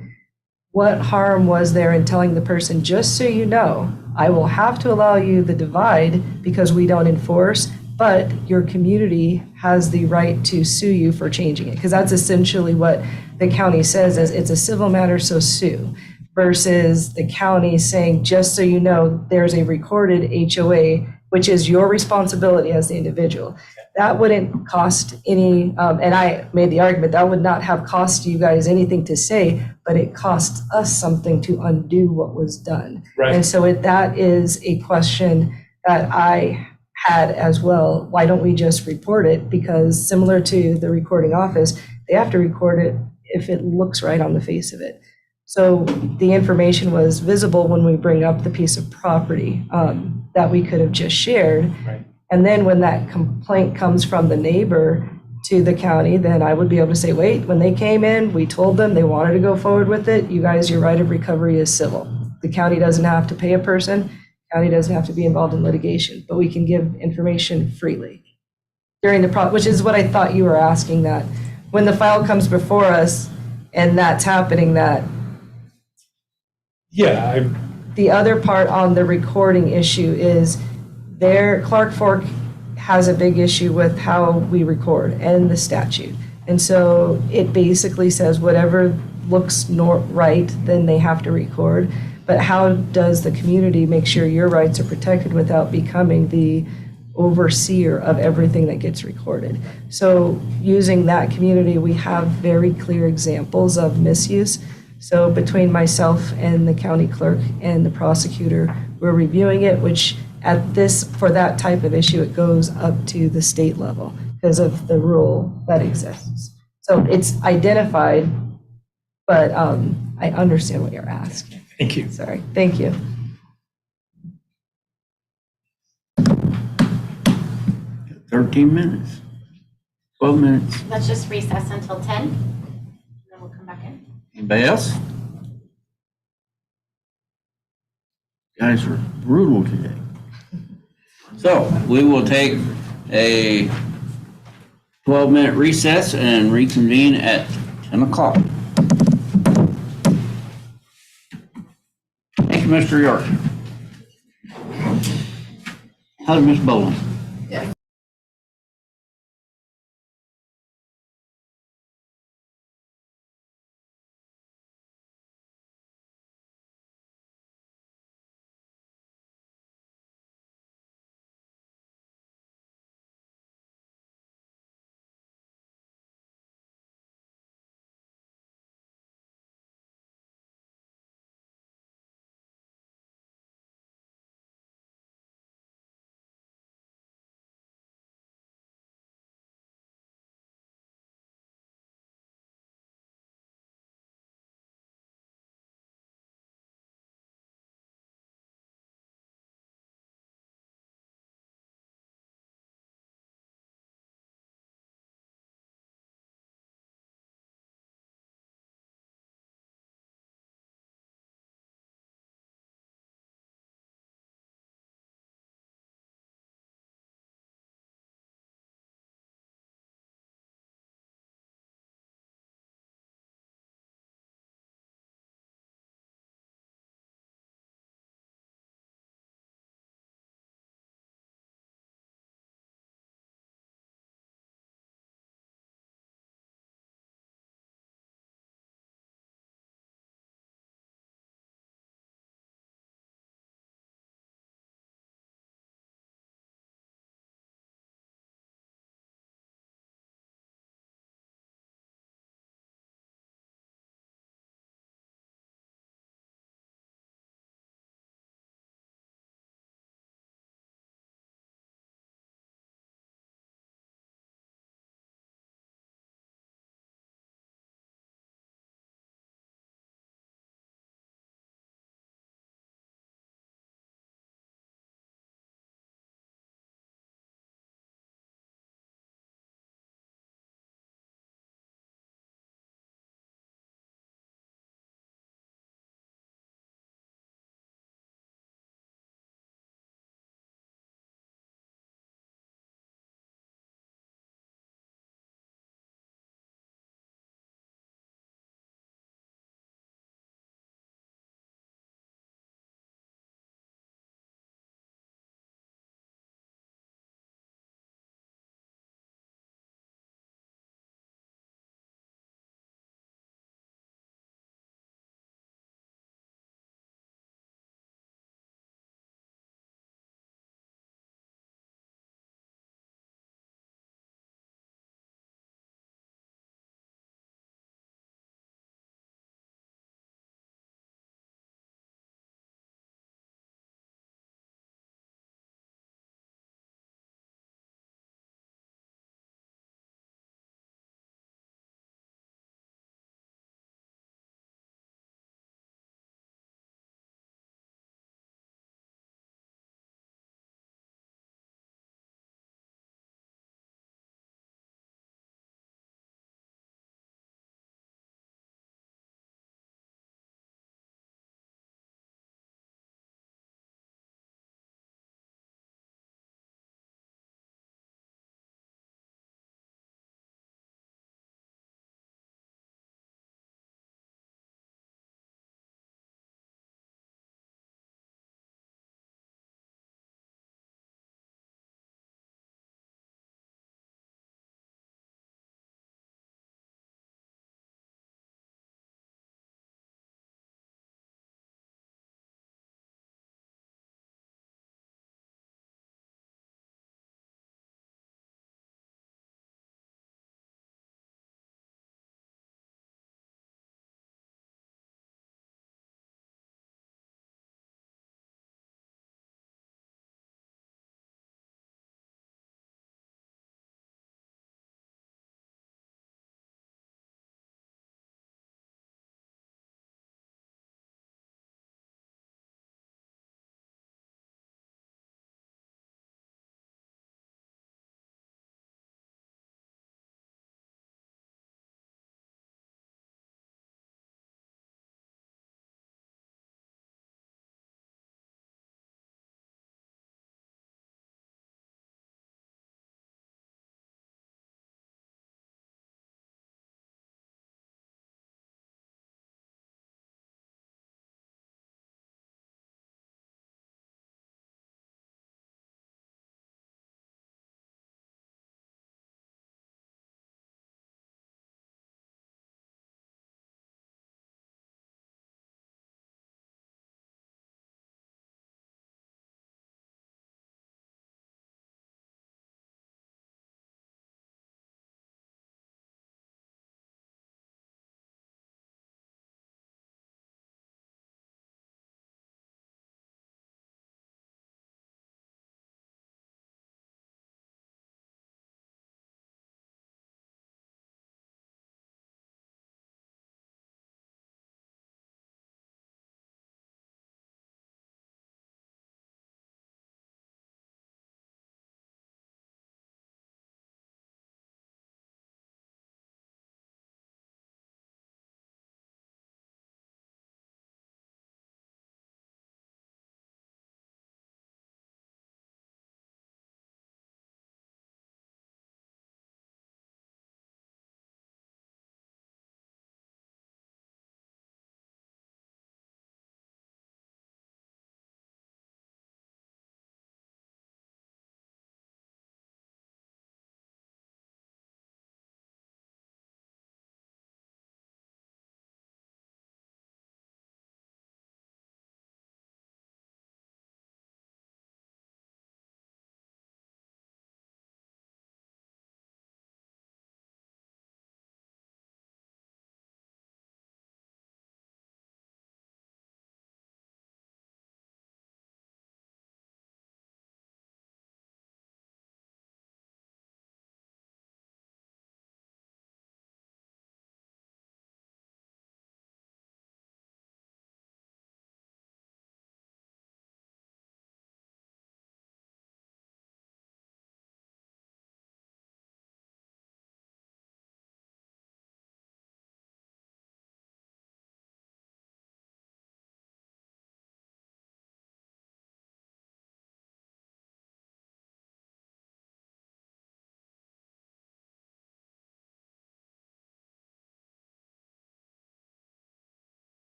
What harm was there in telling the person, just so you know, I will have to allow you the divide because we don't enforce, but your community has the right to sue you for changing it. Because that's essentially what the county says, is it's a civil matter, so sue. Versus the county saying, just so you know, there's a recorded HOA, which is your responsibility as the individual. That wouldn't cost any, and I made the argument, that would not have cost you guys anything to say, but it costs us something to undo what was done. Right. And so that is a question that I had as well. Why don't we just report it? Because similar to the recording office, they have to record it if it looks right on the face of it. So the information was visible when we bring up the piece of property that we could have just shared. Right. And then when that complaint comes from the neighbor to the county, then I would be able to say, wait, when they came in, we told them they wanted to go forward with it. You guys, your right of recovery is civil. The county doesn't have to pay a person. County doesn't have to be involved in litigation, but we can give information freely during the which is what I thought you were asking, that when the file comes before us and that's happening, that. Yeah. The other part on the recording issue is Clark Fork has a big issue with how we record and the statute. And so it basically says whatever looks right, then they have to record. But how does the community make sure your rights are protected without becoming the overseer of everything that gets recorded? So using that community, we have very clear examples of misuse. So between myself and the county clerk and the prosecutor, we're reviewing it, which for that type of issue, it goes up to the state level because of the rule that exists. So it's identified, but I understand what you're asking. Thank you. Sorry, thank you. Got 13 minutes, 12 minutes. Let's just recess until 10, and then we'll come back in. Anybody else? Guys are brutal today. So we will take a 12-minute recess and reconvene at 10 o'clock. Thank you, Mr. York. How's Miss Boland?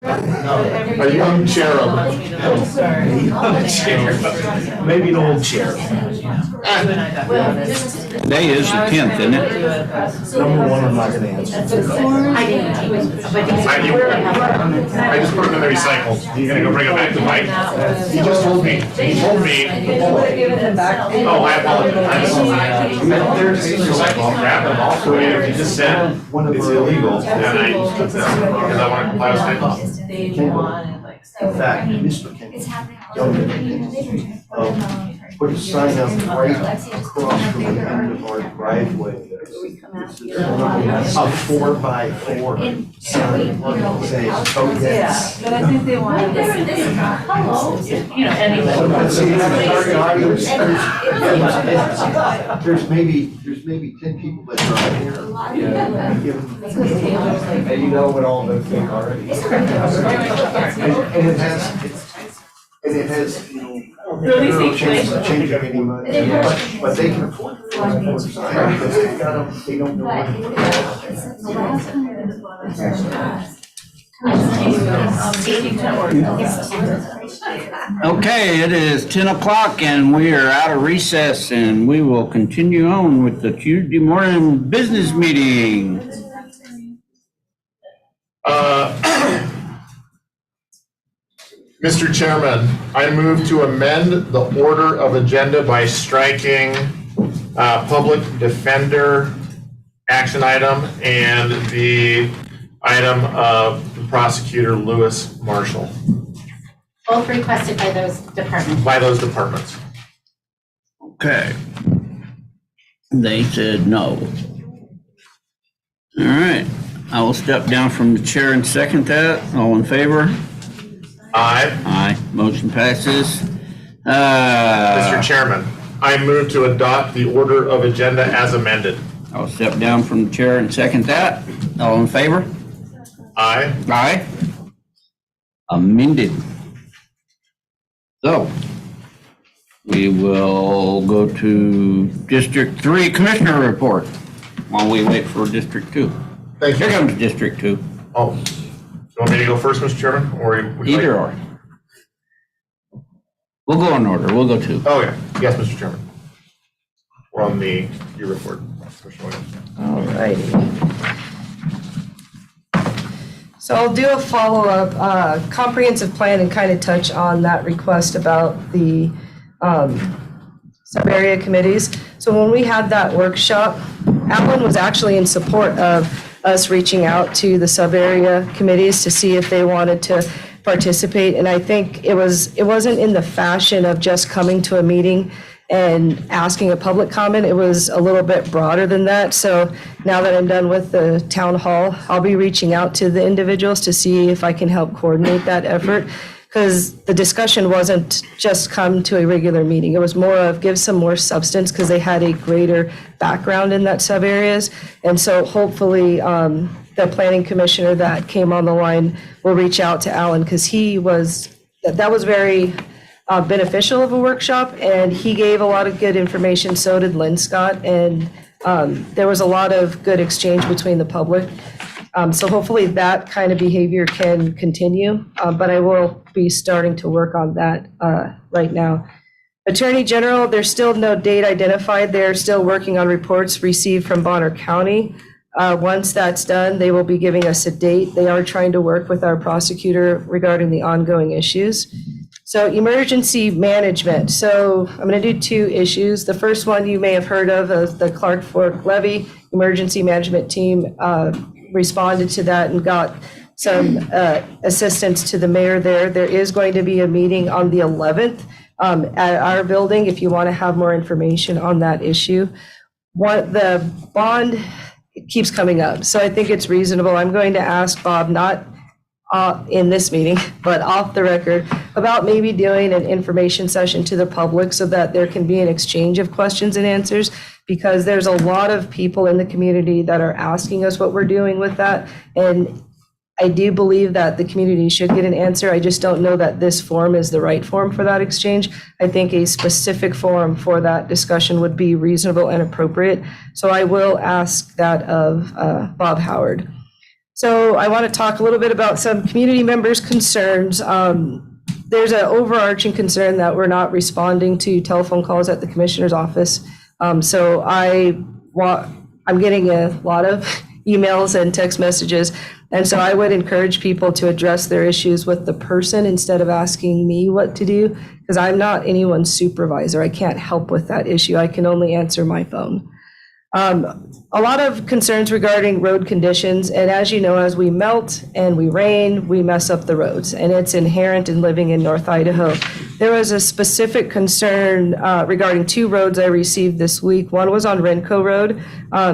A young cherub. Maybe an old chair. Today is the 10th, isn't it? Number one, I'm not gonna answer. I just put them in the recycle. You gonna go bring them back to Mike? He just told me, Oh, I apologize. There's recycle, I'll grab them all for you. You just said it's illegal. And because I want to comply with state law. In fact, Mr. King, put a sign up right across from the end of our driveway. A 4x4 sign saying, oh yes. But I think they want this. There's maybe 10 people that drive here. And you know what all those things already. And it has, you know, no chance of changing any money, but they can afford it for the sign because they've got them, they don't know Okay, it is 10 o'clock and we are out of recess and we will continue on with the Tuesday morning business meeting. Mr. Chairman, I move to amend the order of agenda by striking public defender action item and the item of the prosecutor Lewis Marshall. Both requested by those departments. By those departments. Okay. They said no. All right, I will step down from the chair and second that. All in favor? Aye. Aye, motion passes. Mr. Chairman, I move to adopt the order of agenda as amended. I'll step down from the chair and second that. All in favor? Aye. Aye. Amended. So, we will go to District 3 Commissioner report while we wait for District 2. Thank you. Here comes District 2. Oh, you want me to go first, Mr. Chairman, or would you Either like? or. We'll go in order. We'll go 2. Oh, yeah. Yes, Mr. Chairman. We're on your report, Commissioner Williams. All righty. So I'll do a follow-up comprehensive plan and kind of touch on that request about the sub-area committees. So when we had that workshop, Alan was actually in support of us reaching out to the sub-area committees to see if they wanted to participate. And I think it wasn't in the fashion of just coming to a meeting and asking a public comment. It was a little bit broader than that. So now that I'm done with the town hall, I'll be reaching out to the individuals to see if I can help coordinate that effort. Because the discussion wasn't just come to a regular meeting. It was more of give some more substance because they had a greater background in that sub areas. And so hopefully the planning commissioner that came on the line will reach out to Alan because that was very beneficial of a workshop, and he gave a lot of good information. So did Lynn Scott, and there was a lot of good exchange between the public. So hopefully that kind of behavior can continue, but I will be starting to work on that right now. Attorney General, there's still no date identified. They're still working on reports received from Bonner County. Once that's done, they will be giving us a date. They are trying to work with our prosecutor regarding the ongoing issues. So emergency management. So I'm going to do 2 issues. The first one you may have heard of is the Clark Fork Levee emergency management team responded to that and got some assistance to the mayor there. There is going to be a meeting on the 11th at our building if you want to have more information on that issue. The bond keeps coming up, so I think it's reasonable. I'm going to ask Bob, not in this meeting, but off the record, about maybe doing an information session to the public so that there can be an exchange of questions and answers, because there's a lot of people in the community that are asking us what we're doing with that. And I do believe that the community should get an answer. I just don't know that this forum is the right forum for that exchange. I think a specific forum for that discussion would be reasonable and appropriate. So I will ask that of Bob Howard. So I want to talk a little bit about some community members' concerns. There's an overarching concern that we're not responding to telephone calls at the commissioner's office. So I'm getting a lot of emails and text messages. And so I would encourage people to address their issues with the person instead of asking me what to do, because I'm not anyone's supervisor. I can't help with that issue. I can only answer my phone. A lot of concerns regarding road conditions, and as you know, as we melt and we rain, we mess up the roads, and it's inherent in living in North Idaho. There was a specific concern regarding 2 roads I received this week. One was on Renco Road.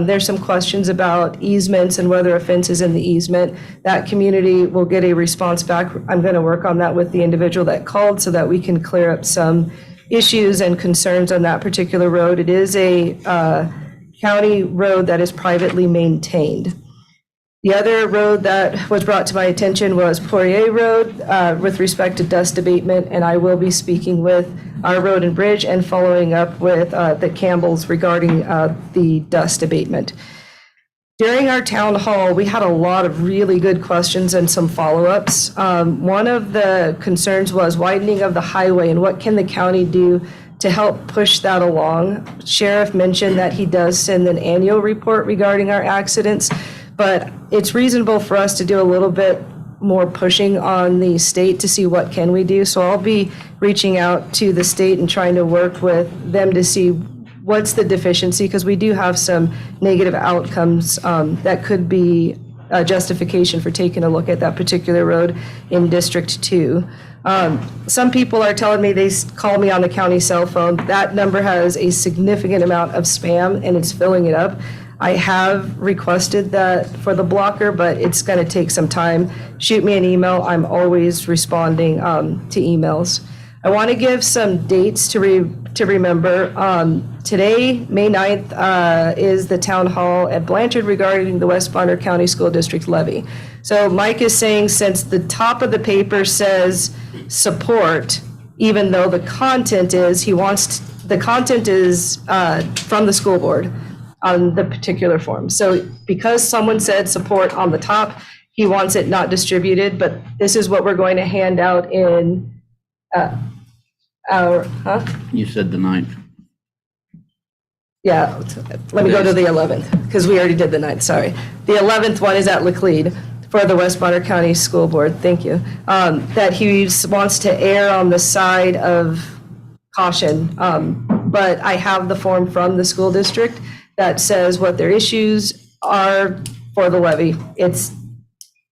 There's some questions about easements and whether a fence is in the easement. That community will get a response back. I'm going to work on that with the individual that called so that we can clear up some issues and concerns on that particular road. It is a county road that is privately maintained. The other road that was brought to my attention was Poirier Road with respect to dust abatement, and I will be speaking with our road and bridge and following up with the Campbells regarding the dust abatement. During our town hall, we had a lot of really good questions and some follow-ups. One of the concerns was widening of the highway and what can the county do to help push that along. Sheriff mentioned that he does send an annual report regarding our accidents, but it's reasonable for us to do a little bit more pushing on the state to see what can we do. So I'll be reaching out to the state and trying to work with them to see what's the deficiency, because we do have some negative outcomes that could be a justification for taking a look at that particular road in District 2. Some people are telling me they call me on the county cell phone. That number has a significant amount of spam and it's filling it up. I have requested that for the blocker, but it's going to take some time. Shoot me an email. I'm always responding to emails. I want to give some dates to remember. Today, May 9th, is the town hall at Blanchard regarding the West Bonner County School District levy. So Mike is saying, since the top of the paper says support, even though the content is, the content is from the school board on the particular form. So because someone said support on the top, he wants it not distributed, but this is what we're going to hand out in You said the 9th. Yeah, let me go to the 11th, because we already did the 9th, sorry. The 11th one is at Laclede for the West Bonner County School Board, thank you. That he wants to err on the side of caution, but I have the form from the school district that says what their issues are for the levy.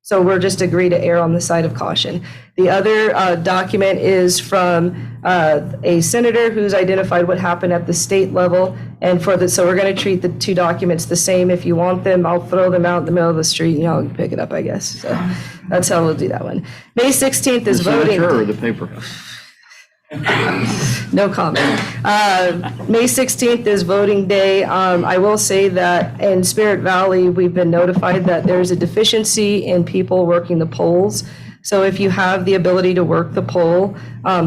So we're just agreed to err on the side of caution. The other document is from a senator who's identified what happened at the state level. And so we're going to treat the 2 documents the same. If you want them, I'll throw them out in the middle of the street and y'all can pick it up, I guess. So that's how we'll do that one. May 16th is voting. The senator or the paper? No comment. May 16th is voting day. I will say that in Spirit Valley, we've been notified that there's a deficiency in people working the polls. So if you have the ability to work the poll,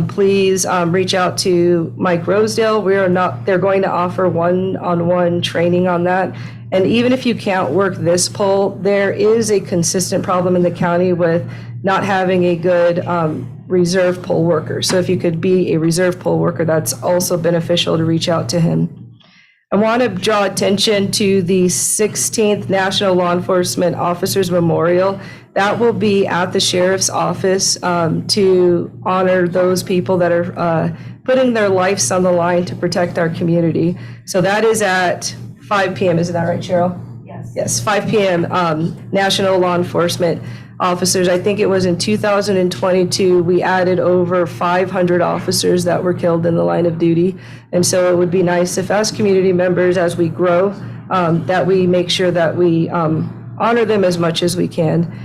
please reach out to Mike Rosedale. They're going to offer one-on-one training on that. And even if you can't work this poll, there is a consistent problem in the county with not having a good reserve poll worker. So if you could be a reserve poll worker, that's also beneficial to reach out to him. I want to draw attention to the 16th National Law Enforcement Officers Memorial. That will be at the sheriff's office to honor those people that are putting their lives on the line to protect our community. So that is at 5 p.m. Is that right, Cheryl? Yes. Yes, 5 p.m. National Law Enforcement Officers. I think it was in 2022, we added over 500 officers that were killed in the line of duty. And so it would be nice if, as community members, as we grow, that we make sure that we honor them as much as we can.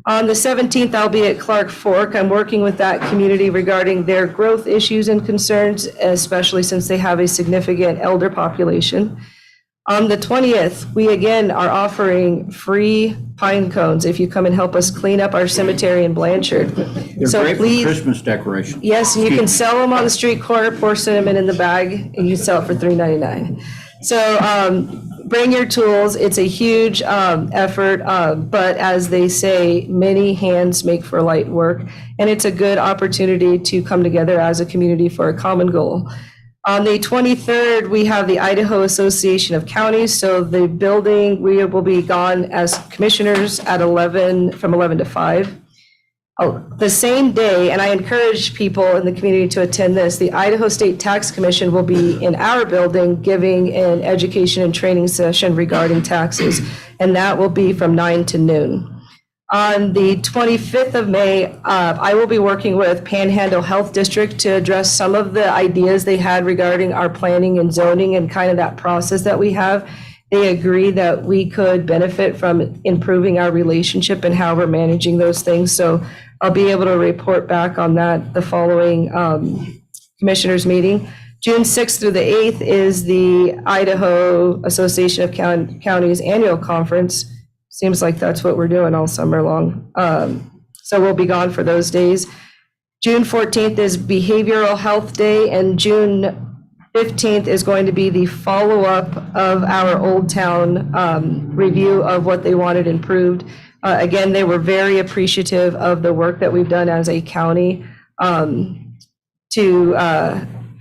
On the 17th, I'll be at Clark Fork. I'm working with that community regarding their growth issues and concerns, especially since they have a significant elder population. On the 20th, we again are offering free pine cones if you come and help us clean up our cemetery in Blanchard. They're So great for please, Christmas decoration. yes, and you can sell them on the street corner, pour cinnamon in the bag, and you sell it for $3.99. So bring your tools. It's a huge effort, but as they say, many hands make for light work, and it's a good opportunity to come together as a community for a common goal. On the 23rd, we have the Idaho Association of Counties. So the building, we will be gone as commissioners at 11, from 11 to 5. The same day, and I encourage people in the community to attend this, the Idaho State Tax Commission will be in our building giving an education and training session regarding taxes, and that will be from 9 to noon. On the 25th of May, I will be working with Panhandle Health District to address some of the ideas they had regarding our planning and zoning and kind of that process that we have. They agree that we could benefit from improving our relationship and how we're managing those things. So I'll be able to report back on that the following commissioners meeting. June 6th through the 8th is the Idaho Association of Counties Annual Conference. Seems like that's what we're doing all summer long. So we'll be gone for those days. June 14th is Behavioral Health Day, and June 15th is going to be the follow-up of our Old Town review of what they wanted improved. Again, they were very appreciative of the work that we've done as a county to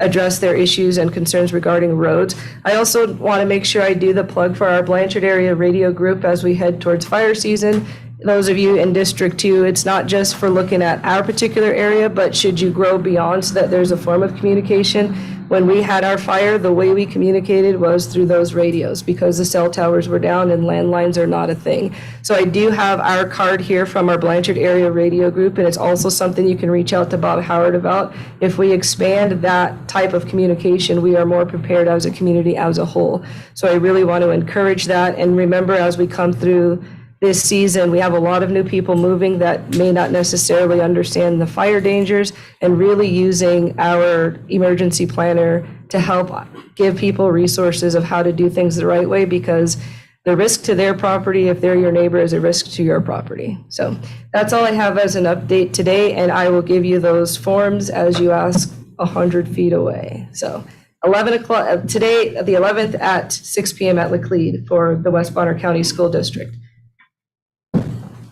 address their issues and concerns regarding roads. I also want to make sure I do the plug for our Blanchard area radio group as we head towards fire season. Those of you in District 2, it's not just for looking at our particular area, but should you grow beyond so that there's a form of communication. When we had our fire, the way we communicated was through those radios because the cell towers were down and landlines are not a thing. So I do have our card here from our Blanchard area radio group, and it's also something you can reach out to Bob Howard about. If we expand that type of communication, we are more prepared as a community as a whole. So I really want to encourage that. And remember, as we come through this season, we have a lot of new people moving that may not necessarily understand the fire dangers, and really using our emergency planner to help give people resources of how to do things the right way, because the risk to their property, if they're your neighbor, is a risk to your property. So that's all I have as an update today, and I will give you those forms as you ask 100 feet away. So 11 o'clock today, the 11th at 6 p.m. at Laclede for the West Bonner County School District.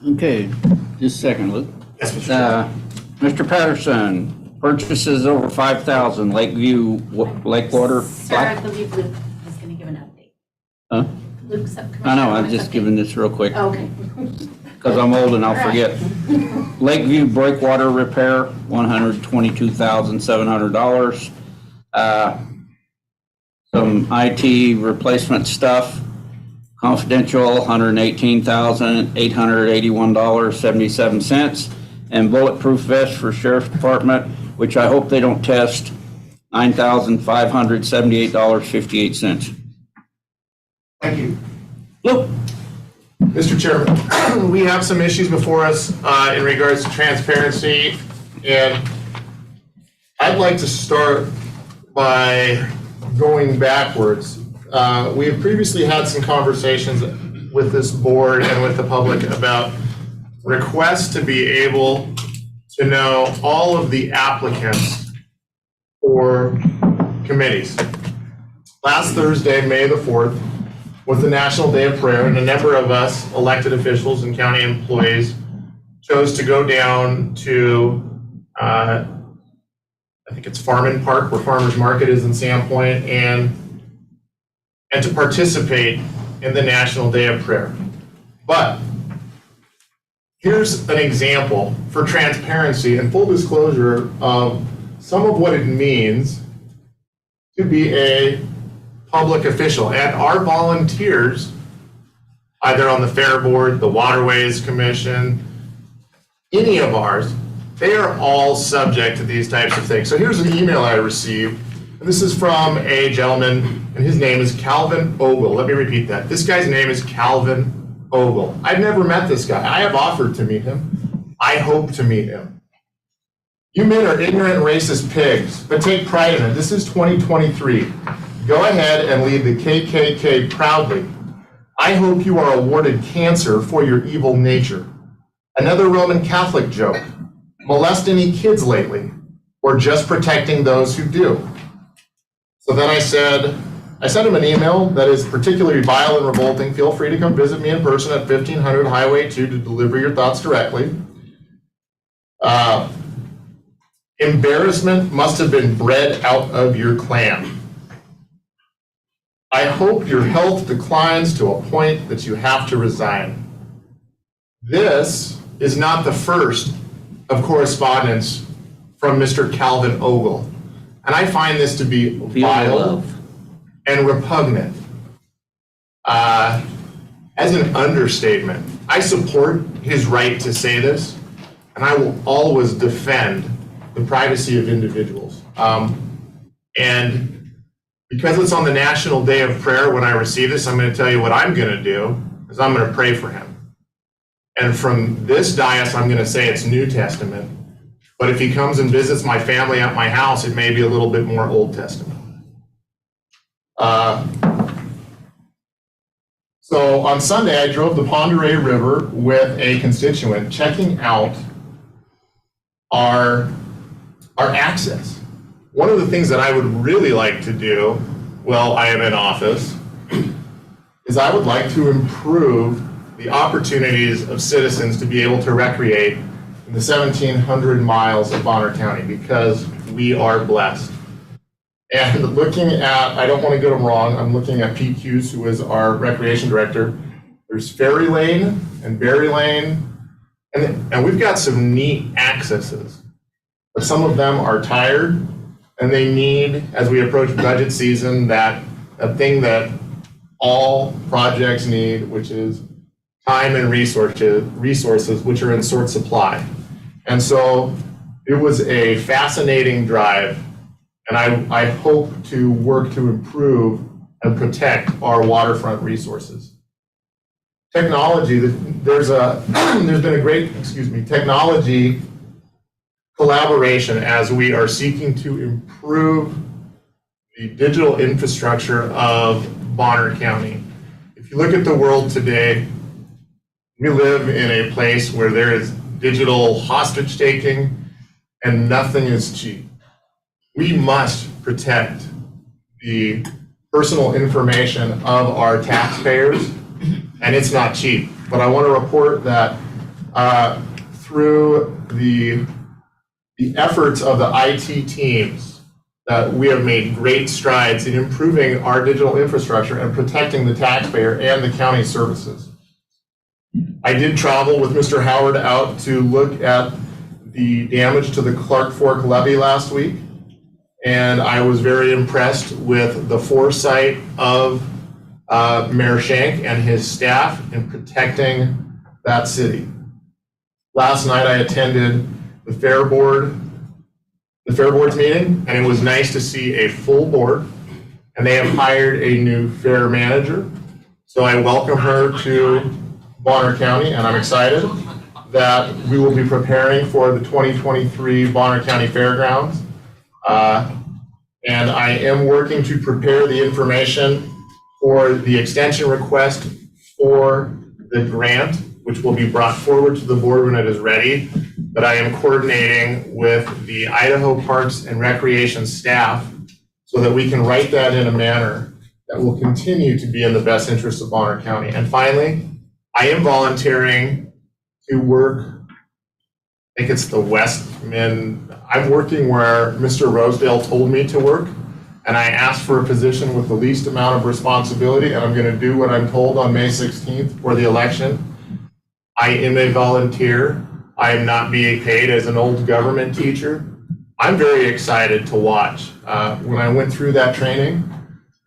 Okay, just a second, Luke. Yes, Mr. Mr. Patterson, purchases over 5,000, Lakeview, Lake Water. Sir, I believe Luke is going to give an update. Huh? Luke's up. I know, I'm just giving this real quick. Okay. Because I'm old and I'll forget. Lakeview breakwater repair, $122,700. Some IT replacement stuff. Confidential, $118,881.77. And bulletproof vest for Sheriff's Department, which I hope they don't test, $9,578.58. Thank you. Look. Mr. Chairman, we have some issues before us in regards to transparency, and I'd like to start by going backwards. We have previously had some conversations with this board and with the public about requests to be able to know all of the applicants for committees. Last Thursday, May the 4th, was the National Day of Prayer, and a number of us, elected officials and county employees, chose to go down to, I think it's Farman Park, where Farmers Market is in Sandpoint, and to participate in the National Day of Prayer. But here's an example for transparency and full disclosure of some of what it means to be a public official. And our volunteers, either on the Fair Board, the Waterways Commission, any of ours, they are all subject to these types of things. So here's an email I received, and this is from a gentleman, and his name is Calvin Ogle. Let me repeat that. This guy's name is Calvin Ogle. I've never met this guy. I have offered to meet him. I hope to meet him. You men are ignorant, racist pigs, but take pride in it. This is 2023. Go ahead and lead the KKK proudly. I hope you are awarded cancer for your evil nature. Another Roman Catholic joke. Molest any kids lately, or just protecting those who do? So then I sent him an email that is particularly vile and revolting. Feel free to come visit me in person at 1500 Highway 2 to deliver your thoughts directly. Embarrassment must have been bred out of your clan. I hope your health declines to a point that you have to resign. This is not the first of correspondence from Mr. Calvin Ogle, and I find this to be vile and repugnant. As an understatement, I support his right to say this, and I will always defend the privacy of individuals. And because it's on the National Day of Prayer when I receive this, I'm going to tell you what I'm going to do, is I'm going to pray for him. And from this dais, I'm going to say it's New Testament. But if he comes and visits my family at my house, it may be a little bit more Old Testament. So on Sunday, I drove the Ponderay River with a constituent checking out our access. One of the things that I would really like to do while I am in office is I would like to improve the opportunities of citizens to be able to recreate in the 1,700 miles of Bonner County, because we are blessed. And looking at, I don't want to get them wrong, I'm looking at Pete Hughes, who is our recreation director. There's Ferry Lane and Berry Lane, and we've got some neat accesses. But some of them are tired, and they need, as we approach budget season, that a thing that all projects need, which is time and resources which are in short supply. And so it was a fascinating drive, and I hope to work to improve and protect our waterfront resources. Technology, there's been a great, technology collaboration as we are seeking to improve the digital infrastructure of Bonner County. If you look at the world today, we live in a place where there is digital hostage taking and nothing is cheap. We must protect the personal information of our taxpayers, and it's not cheap. But I want to report that through the efforts of the IT teams, that we have made great strides in improving our digital infrastructure and protecting the taxpayer and the county services. I did travel with Mr. Howard out to look at the damage to the Clark Fork levee last week, and I was very impressed with the foresight of Mayor Schenck and his staff in protecting that city. Last night I attended the Fairboard's meeting, and it was nice to see a full board, and they have hired a new fair manager. So I welcome her to Bonner County, and I'm excited that we will be preparing for the 2023 Bonner County Fairgrounds. And I am working to prepare the information for the extension request for the grant, which will be brought forward to the board when it is ready. But I am coordinating with the Idaho Parks and Recreation staff so that we can write that in a manner that will continue to be in the best interest of Bonner County. And finally, I am volunteering to work, I think it's the Westman, I'm working where Mr. Rosedale told me to work, and I asked for a position with the least amount of responsibility, and I'm going to do what I'm told on May 16th for the election. I am a volunteer. I am not being paid as an old government teacher. I'm very excited to watch. When I went through that training,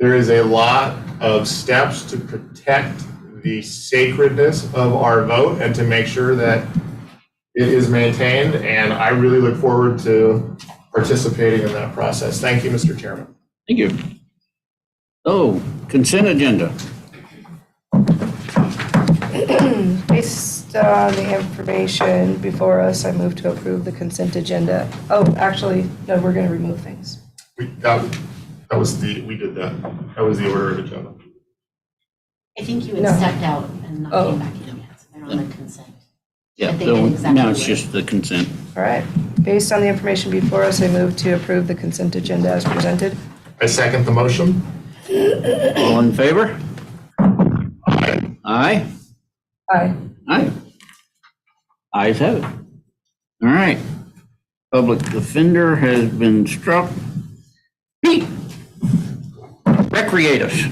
there is a lot of steps to protect the sacredness of our vote and to make sure that it is maintained, and I really look forward to participating in that process. Thank you, Mr. Chairman. Thank you. So, consent agenda. Based on the information before us, I move to approve the consent agenda. Oh, actually, no, we're going to remove things. We did that. That was the order of agenda. I think you had No. stepped out and not Oh. came back in yet, so they're on the consent. Yeah, But they so did exactly now it's what- just the consent. All right. Based on the information before us, I move to approve the consent agenda as presented. I second the motion. All in favor? Aye. Aye. Aye. Ayes have it. All right. Public defender has been struck. Pete, recreate us.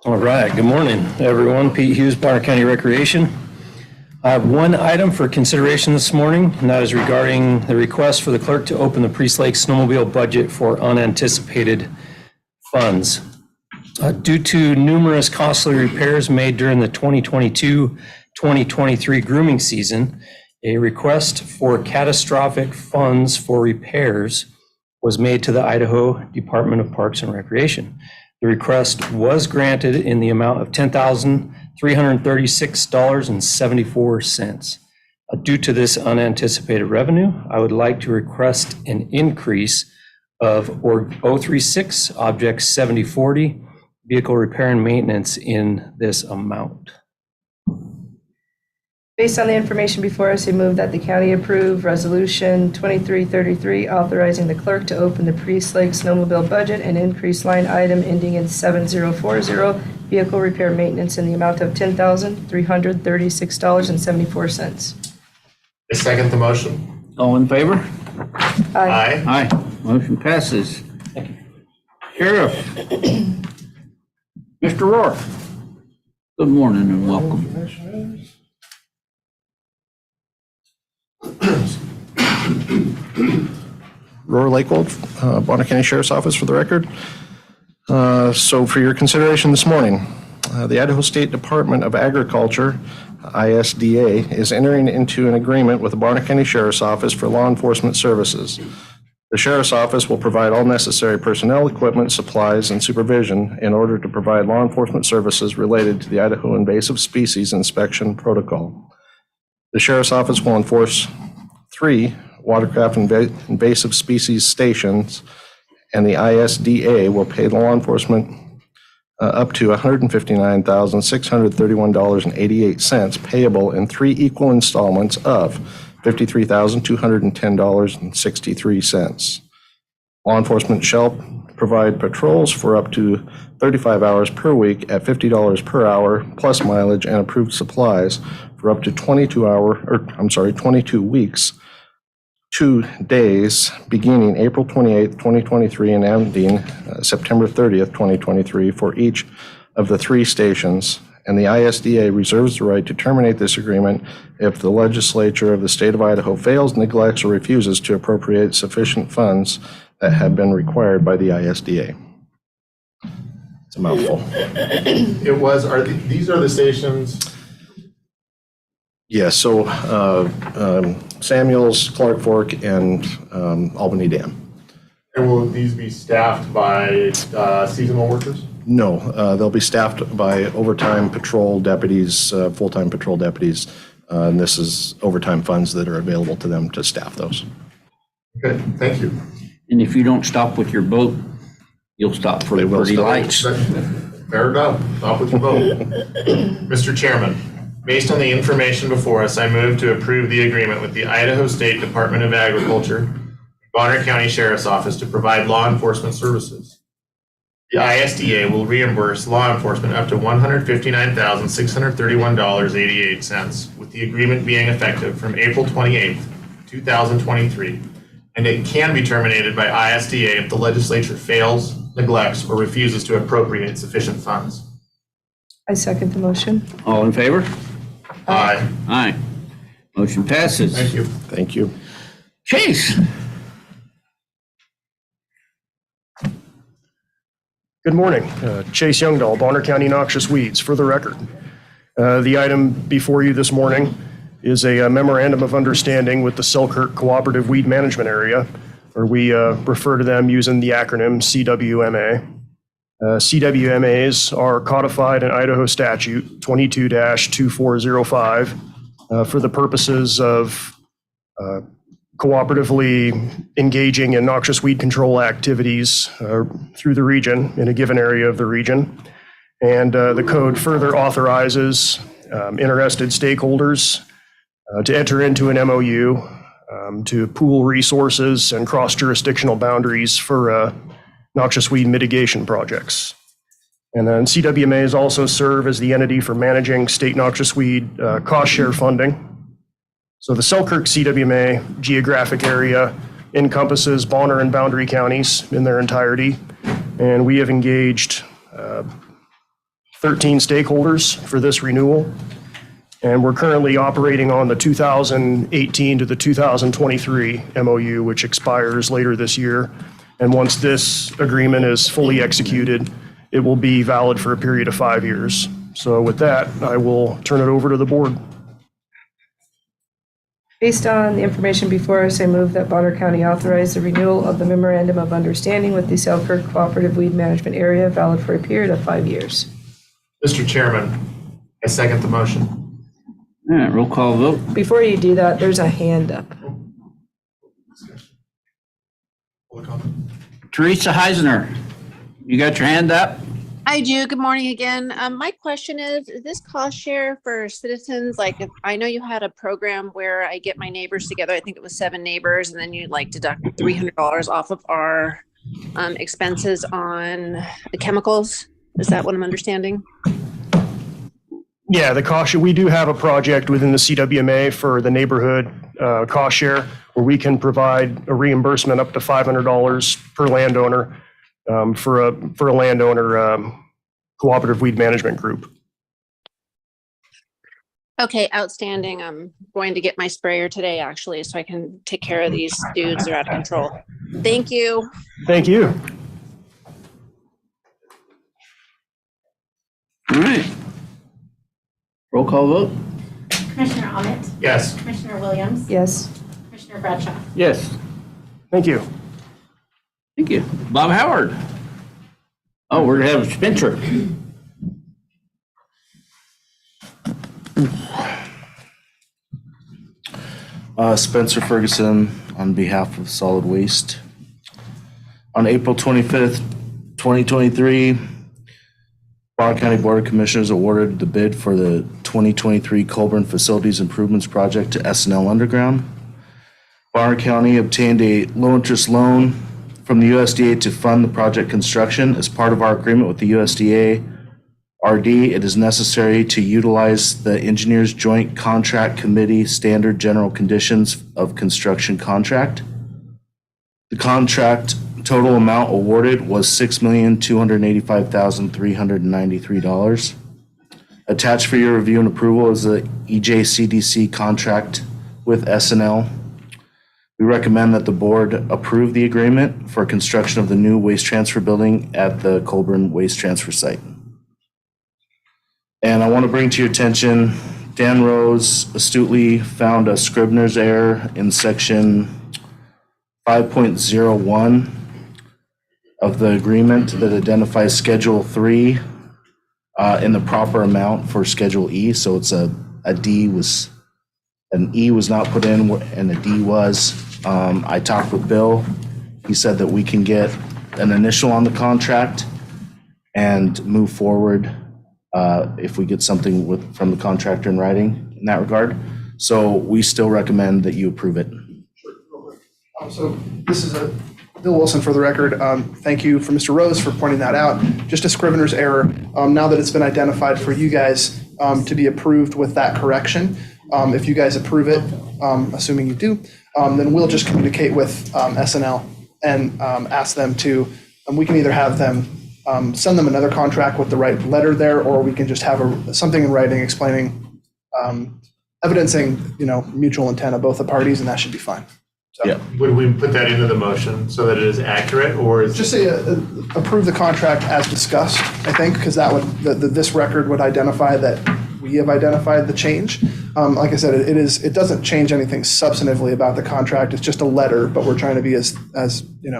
All right, good morning, everyone. Pete Hughes, Bonner County Recreation. I have one item for consideration this morning, and that is regarding the request for the clerk to open the Priest Lake snowmobile budget for unanticipated funds. Due to numerous costly repairs made during the 2022-2023 grooming season, a request for catastrophic funds for repairs was made to the Idaho Department of Parks and Recreation. The request was granted in the amount of $10,336.74. Due to this unanticipated revenue, I would like to request an increase of 036 Object 7040 vehicle repair and maintenance in this amount. Based on the information before us, I move that the county approve Resolution 2333, authorizing the clerk to open the Priest Lake snowmobile budget and increase line item ending in 7040, vehicle repair maintenance in the amount of $10,336.74. I second the motion. All in favor? Aye. Aye. Motion passes. Sheriff. Mr. Rourke. Good morning and welcome. Roar Lakewold, Bonner County Sheriff's Office for the record. So for your consideration this morning, the Idaho State Department of Agriculture, ISDA, is entering into an agreement with the Bonner County Sheriff's Office for law enforcement services. The Sheriff's Office will provide all necessary personnel, equipment, supplies, and supervision in order to provide law enforcement services related to the Idaho Invasive Species Inspection Protocol. The Sheriff's Office will enforce 3 watercraft invasive species stations, and the ISDA will pay the law enforcement up to $159,631.88 payable in 3 equal installments of $53,210.63. Law enforcement shall provide patrols for up to 35 hours per week at $50 per hour plus mileage and approved supplies for up to 22 weeks, 2 days, beginning April 28th, 2023 and ending September 30th, 2023 for each of the 3 stations. And the ISDA reserves the right to terminate this agreement if the legislature of the state of Idaho fails, neglects, or refuses to appropriate sufficient funds that have been required by the ISDA. It's a mouthful. These are the stations? Yes, so Samuels, Clark Fork, and Albany Dam. And will these be staffed by seasonal workers? No, they'll be staffed by overtime patrol deputies, full-time patrol deputies, and this is overtime funds that are available to them to staff those. Okay, thank you. And if you don't stop with your boat, you'll stop for the pretty lights. Fair enough. Stop with your boat. Mr. Chairman, based on the information before us, I move to approve the agreement with the Idaho State Department of Agriculture, Bonner County Sheriff's Office to provide law enforcement services. The ISDA will reimburse law enforcement up to $159,631.88, with the agreement being effective from April 28th, 2023, and it can be terminated by ISDA if the legislature fails, neglects, or refuses to appropriate sufficient funds. I second the motion. All in favor? Aye. Aye. Motion passes. Thank you. Thank you. Chase. Good morning. Chase Youngdahl, Bonner County Noxious Weeds, for the record. The item before you this morning is a memorandum of understanding with the Selkirk Cooperative Weed Management Area, or we refer to them using the acronym CWMA. CWMAs are codified in Idaho Statute 22-2405 for the purposes of cooperatively engaging in noxious weed control activities through the region, in a given area of the region. And the code further authorizes interested stakeholders to enter into an MOU to pool resources and cross-jurisdictional boundaries for noxious weed mitigation projects. And then CWMAs also serve as the entity for managing state noxious weed cost share funding. So the Selkirk CWMA geographic area encompasses Bonner and Boundary counties in their entirety. And we have engaged 13 stakeholders for this renewal. And we're currently operating on the 2018 to the 2023 MOU, which expires later this year. And once this agreement is fully executed, it will be valid for a period of 5 years. So with that, I will turn it over to the board. Based on the information before us, I move that Bonner County authorize the renewal of the memorandum of understanding with the Selkirk Cooperative Weed Management Area, valid for a period of 5 years. Mr. Chairman, I second the motion. All right, roll call vote. Before you do that, there's a hand up. Teresa Heisner, you got your hand up? I do. Good morning again. My question is this cost share for citizens? Like, if I know you had a program where I get my neighbors together, I think it was 7 neighbors, and then you like deduct $300 off of our expenses on the chemicals. Is that what I'm understanding? Yeah, the cost share, we do have a project within the CWMA for the neighborhood cost share, where we can provide a reimbursement up to $500 per landowner for a landowner cooperative weed management group. Okay, outstanding. I'm going to get my sprayer today, actually, so I can take care of these dudes. They're out of control. Thank you. Thank you. All right. Roll call vote. Commissioner Ahmet? Yes. Commissioner Williams? Yes. Commissioner Bradshaw? Yes. Thank you. Thank you. Bob Howard. Oh, we're gonna have Spencer. Spencer Ferguson on behalf of Solid Waste. On April 25th, 2023, Bonner County Board of Commissioners awarded the bid for the 2023 Colburn Facilities Improvements Project to S&L Underground. Bonner County obtained a low-interest loan from the USDA to fund the project construction. As part of our agreement with the USDA RD, it is necessary to utilize the Engineers Joint Contract Committee Standard General Conditions of Construction Contract. The contract total amount awarded was $6,285,393. Attached for your review and approval is the EJCDC contract with S&L. We recommend that the board approve the agreement for construction of the new waste transfer building at the Colburn Waste Transfer Site. And I want to bring to your attention, Dan Rose astutely found a Scribner's error in section 5.01 of the agreement that identifies Schedule 3 in the proper amount for Schedule E. So it's an E was not put in and a D was. I talked with Bill. He said that we can get an initial on the contract and move forward if we get something from the contractor in writing in that regard. So we still recommend that you approve it. So this is Bill Wilson for the record. Thank you for Mr. Rose for pointing that out. Just a Scrivener's error. Now that it's been identified for you guys to be approved with that correction, if you guys approve it, assuming you do, then we'll just communicate with S&L and ask them to, we can either have them send them another contract with the right letter there, or we can just have something in writing explaining, evidencing, mutual intent of both the parties, and that should be fine. So, yeah. Would we put that into the motion so that it is accurate, or is just say approve the contract as discussed? I think because that would this record would identify that we have identified the change. Like I said, it doesn't change anything substantively about the contract. It's just a letter, but we're trying to be as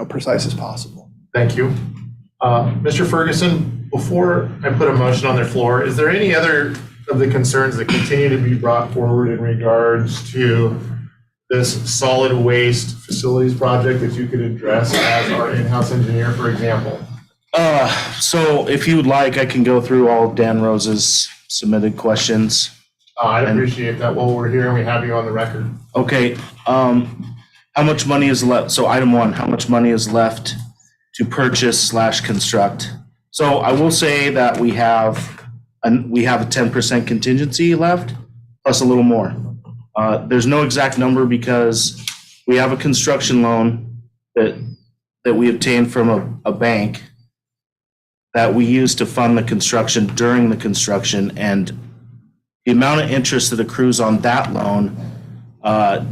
precise as possible. Thank you. Mr. Ferguson, before I put a motion on the floor, is there any other of the concerns that continue to be brought forward in regards to this solid waste facilities project that you could address as our in-house engineer, for example? So if you would like, I can go through all of Dan Rose's submitted questions. I'd appreciate that while we're here and we have you on the record. Okay, how much money is left? So item one, how much money is left to purchase/construct? So I will say that we have a 10% contingency left, plus a little more. There's no exact number because we have a construction loan that we obtained from a bank that we use to fund the construction during the construction, and the amount of interest that accrues on that loan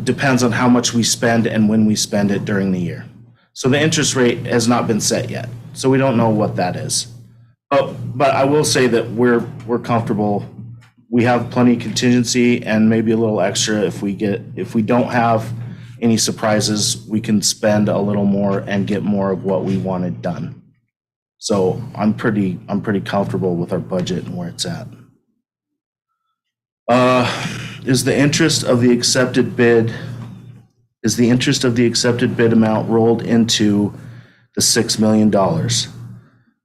depends on how much we spend and when we spend it during the year. So the interest rate has not been set yet, so we don't know what that is. But I will say that we're comfortable. We have plenty of contingency and maybe a little extra if we don't have any surprises, we can spend a little more and get more of what we wanted done. So I'm pretty comfortable with our budget and where it's at. Is the interest of the accepted bid amount rolled into the $6 million?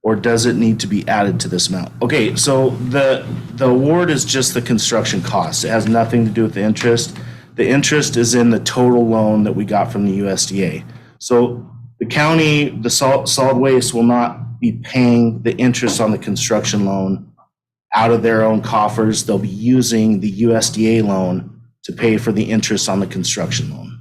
Or does it need to be added to this amount? Okay, so the award is just the construction cost. It has nothing to do with the interest. The interest is in the total loan that we got from the USDA. So the county, the solid waste will not be paying the interest on the construction loan out of their own coffers. They'll be using the USDA loan to pay for the interest on the construction loan.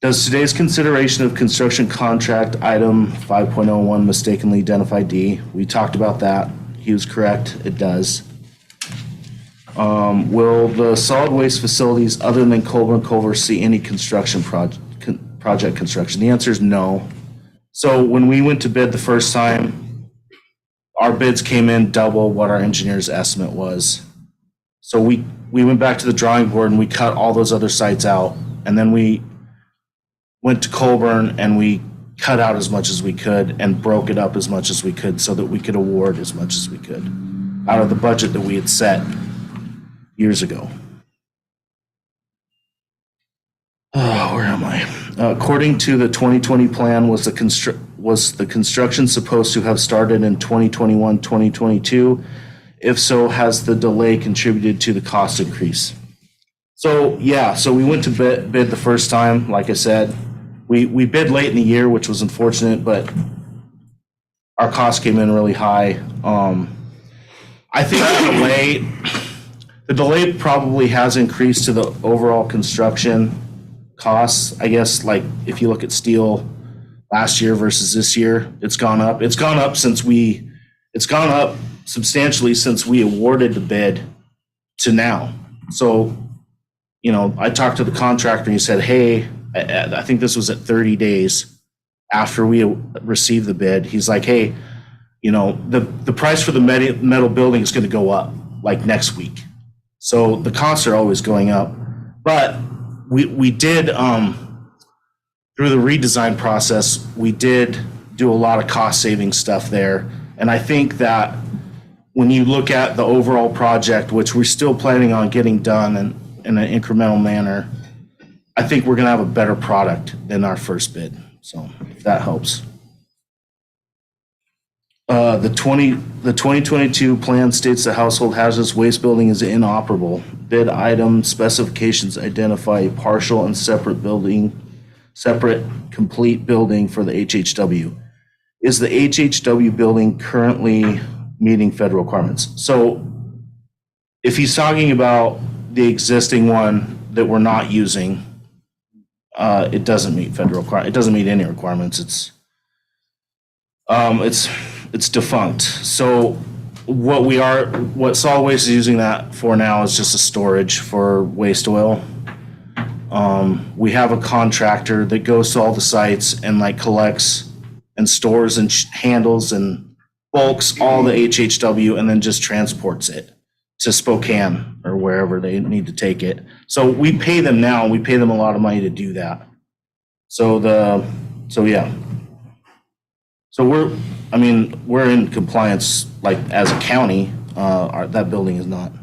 Does today's consideration of construction contract item 5.01 mistakenly identify D? We talked about that. He was correct. It does. Will the solid waste facilities other than Colburn and Culver see any construction project construction? The answer is no. So when we went to bid the first time, our bids came in double what our engineer's estimate was. So we went back to the drawing board and we cut all those other sites out, and then we went to Colburn and we cut out as much as we could and broke it up as much as we could so that we could award as much as we could out of the budget that we had set years ago. Where am I? According to the 2020 plan, was the construction supposed to have started in 2021, 2022? If so, has the delay contributed to the cost increase? So yeah, so we went to bid the first time, like I said. We bid late in the year, which was unfortunate, but our cost came in really high. I think the delay probably has increased to the overall construction costs. I guess, like, if you look at steel last year versus this year, it's gone up. It's gone up substantially since we awarded the bid to now. So, you know, I talked to the contractor and he said, hey, I think this was at 30 days after we received the bid. He's like, hey, you know, the price for the metal building is going to go up like next week. So the costs are always going up. But we did, through the redesign process, we did do a lot of cost saving stuff there. And I think that when you look at the overall project, which we're still planning on getting done in an incremental manner, I think we're going to have a better product than our first bid. So if that helps. The 2022 plan states the household hazardous waste building is inoperable. Bid item specifications identify a partial and separate complete building for the HHW. Is the HHW building currently meeting federal requirements? So if he's talking about the existing one that we're not using, it doesn't meet federal requirements. It doesn't meet any requirements. It's defunct. So what solid waste is using that for now is just a storage for waste oil. We have a contractor that goes to all the sites and like collects and stores and handles and bulks all the HHW and then just transports it to Spokane or wherever they need to take it. So we pay them now, and we pay them a lot of money to do that. So yeah. So we're in compliance, like, as a county. That building is not.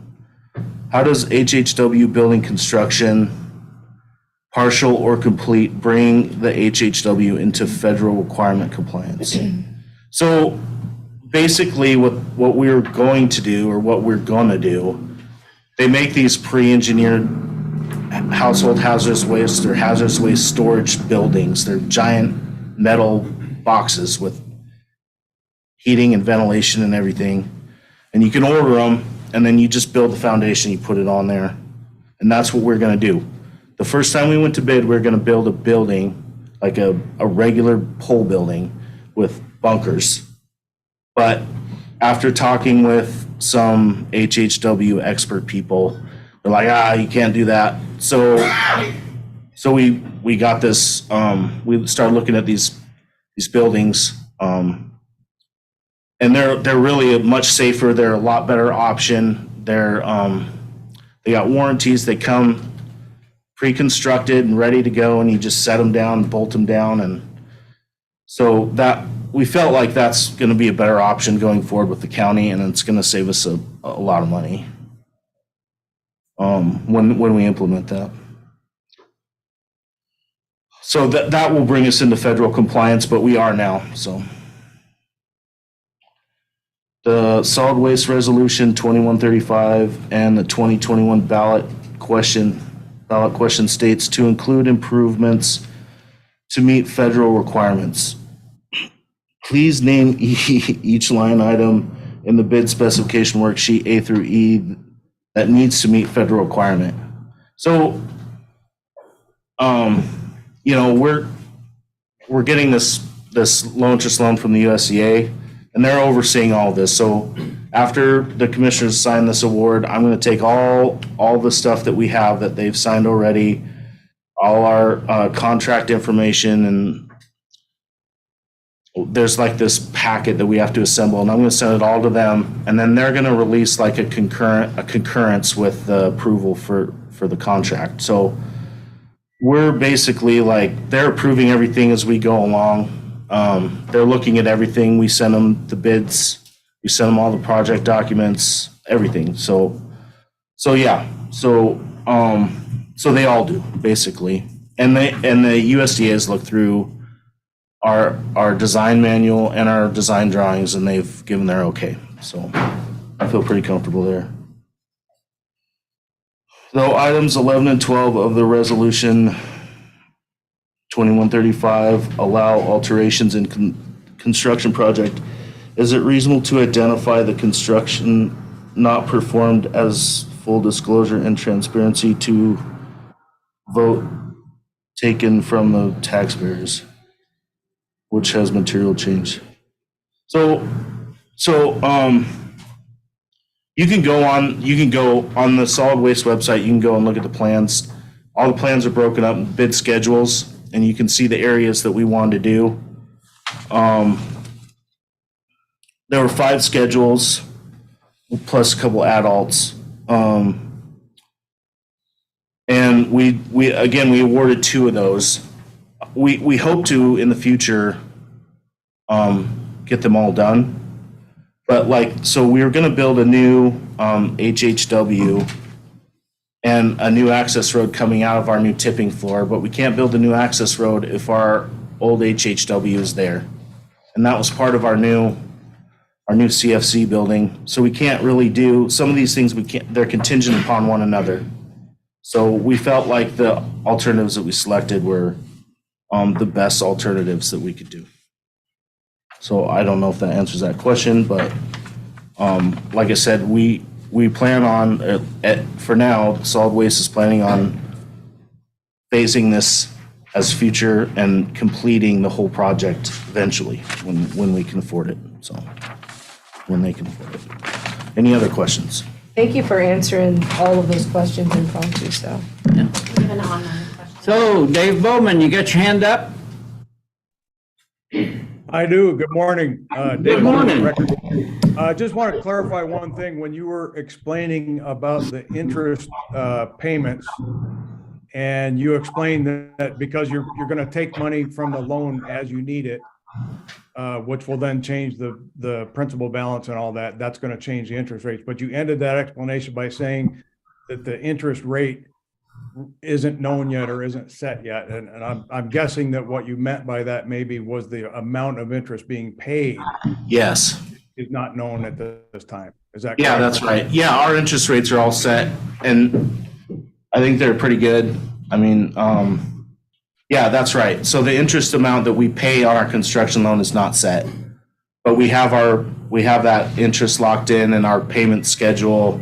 how does HHW building construction, partial or complete, bring the HHW into federal requirement compliance? So basically what we're going to do, or what we're gonna do, they make these pre-engineered household hazardous waste or hazardous waste storage buildings. They're giant metal boxes with heating and ventilation and everything. And you can order them, and then you just build the foundation, you put it on there. And that's what we're gonna do. The first time we went to bid, we were gonna build a building, like a regular pole building with bunkers. But after talking with some HHW expert people, they're like, you can't do that. So we got this, we started looking at these buildings, and they're really much safer. They're a lot better option. They got warranties. They come pre-constructed and ready to go, and you just set them down, bolt them down, and so that we felt like that's going to be a better option going forward with the county, and it's going to save us a lot of money when we implement that. So that will bring us into federal compliance, but we are now. So the solid waste resolution 2135 and the 2021 ballot question states to include improvements to meet federal requirements. Please name each line item in the bid specification worksheet A through E that needs to meet federal requirement. So, we're getting this low interest loan from the USDA, and they're overseeing all this. So after the commissioners sign this award, I'm going to take all the stuff that we have that they've signed already, all our contract information, and there's like this packet that we have to assemble, and I'm going to send it all to them, and then they're going to release like a concurrence with the approval for the contract. So we're basically like, they're approving everything as we go along. They're looking at everything. We send them the bids, we send them all the project documents, everything. So they all do basically, and the USDA has looked through our design manual and our design drawings, and they've given their okay. So I feel pretty comfortable there. Though items 11 and 12 of the resolution 2135 allow alterations in construction project, is it reasonable to identify the construction not performed as full disclosure and transparency to vote taken from the taxpayers, which has material change? So you can go on the solid waste website, you can go and look at the plans. All the plans are broken up in bid schedules, and you can see the areas that we wanted to do. There were 5 schedules plus a couple adults. And we awarded 2 of those. We hope to, in the future, get them all done. But so we were going to build a new HHW and a new access road coming out of our new tipping floor, but we can't build a new access road if our old HHW is there. And that was part of our new CFC building. So we can't really do some of these things. They're contingent upon one another. So we felt like the alternatives that we selected were the best alternatives that we could do. So I don't know if that answers that question, but like I said, we plan on, for now, solid waste is planning on phasing this as future and completing the whole project eventually when we can afford it. So when they can afford it. Any other questions? Thank you for answering all of those questions impromptu, so. We have an online question. So Dave Bowman, you got your hand up? I do. Good morning. Good morning. I just want to clarify one thing. When you were explaining about the interest payments, and you explained that because you're going to take money from the loan as you need it, which will then change the principal balance and all that, that's going to change the interest rates. But you ended that explanation by saying that the interest rate isn't known yet or isn't set yet. And I'm guessing that what you meant by that maybe was the amount of interest being paid Yes. is not known at this time. Is that correct? Yeah, that's right. Yeah, our interest rates are all set, and I think they're pretty good. I mean, yeah, that's right. So the interest amount that we pay on our construction loan is not set, but we have that interest locked in and our payment schedule,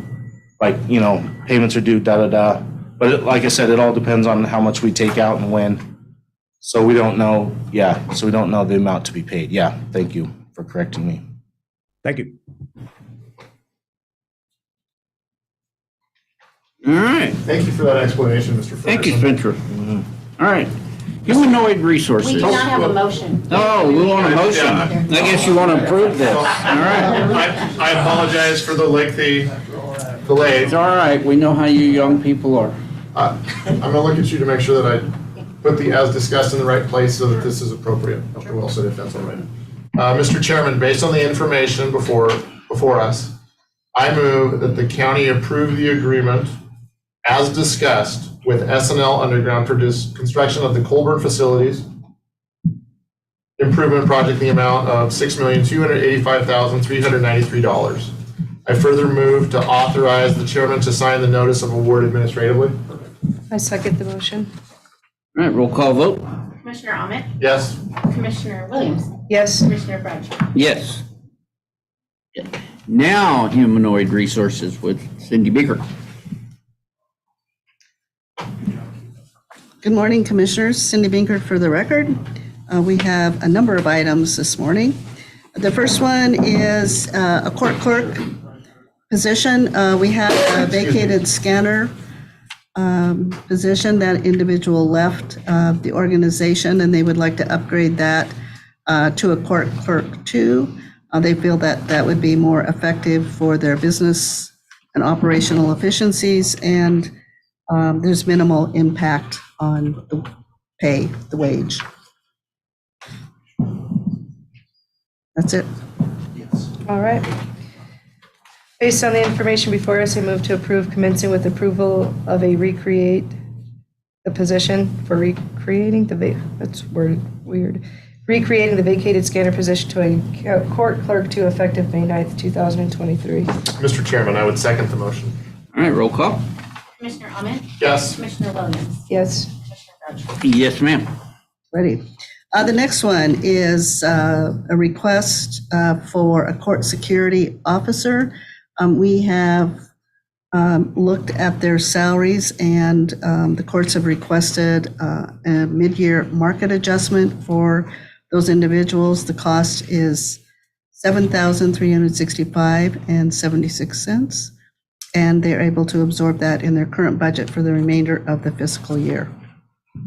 like, you know, payments are due, da-da-da. But like I said, it all depends on how much we take out and when. So we don't know, so we don't know the amount to be paid. Yeah, thank you for correcting me. Thank you. All right. Thank you for that explanation, Mr. Ferguson. Thank you, Spencer. All right. Humanoid resources. We do not have a motion. Oh, we want a motion. I guess you want to approve this. All right. I apologize for the lengthy delay. It's all right. We know how you young people are. I'm going to look at you to make sure that I put the as discussed in the right place so that this is appropriate. Dr. Wilson, if that's all right. Mr. Chairman, based on the information before us, I move that the county approve the agreement as discussed with S&L Underground for construction of the Colburn Facilities Improvement Project in the amount of $6,285,393. I further move to authorize the chairman to sign the notice of award administratively. I second the motion. All right, roll call vote. Commissioner Ahmed? Yes. Commissioner Williams? Yes. Commissioner Bradshaw? Yes. Now, humanoid resources with Cindy Baker. Good morning, Commissioners. Cindy Binker for the record. We have a number of items this morning. The first one is a court clerk position. We have a vacated scanner position. That individual left the organization and they would like to upgrade that to a court clerk 2. They feel that that would be more effective for their business and operational efficiencies, and there's minimal impact on the pay, the wage. That's it. All right. Based on the information before us, I move to approve commencing with approval of a recreate the position for recreating the, that's word weird. Recreating the vacated scanner position to a court clerk to effective May 9th, 2023. Mr. Chairman, I would second the motion. All right, roll call. Commissioner Ahmed? Yes. Commissioner Williams? Yes. Commissioner Bradshaw? Yes, ma'am. Ready. The next one is a request for a court security officer. We have looked at their salaries, and the courts have requested a mid-year market adjustment for those individuals. The cost is $7,365.76, and they're able to absorb that in their current budget for the remainder of the fiscal year.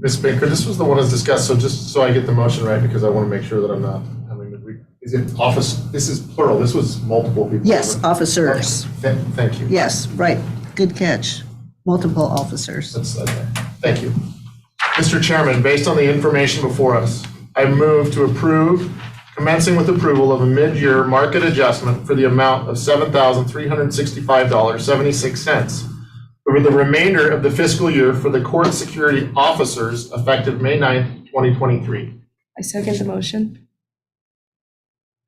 Ms. Baker, this was the one as discussed, so just so I get the motion right, because I want to make sure that I'm not having to is it office, this is plural, this was multiple people? Yes, officers. Okay. Thank you. Yes, right. Good catch. Multiple officers. That's okay. Thank you. Mr. Chairman, based on the information before us, I move to approve, commencing with approval of a mid-year market adjustment for the amount of $7,365.76 over the remainder of the fiscal year for the court security officers effective May 9th, 2023. I second the motion.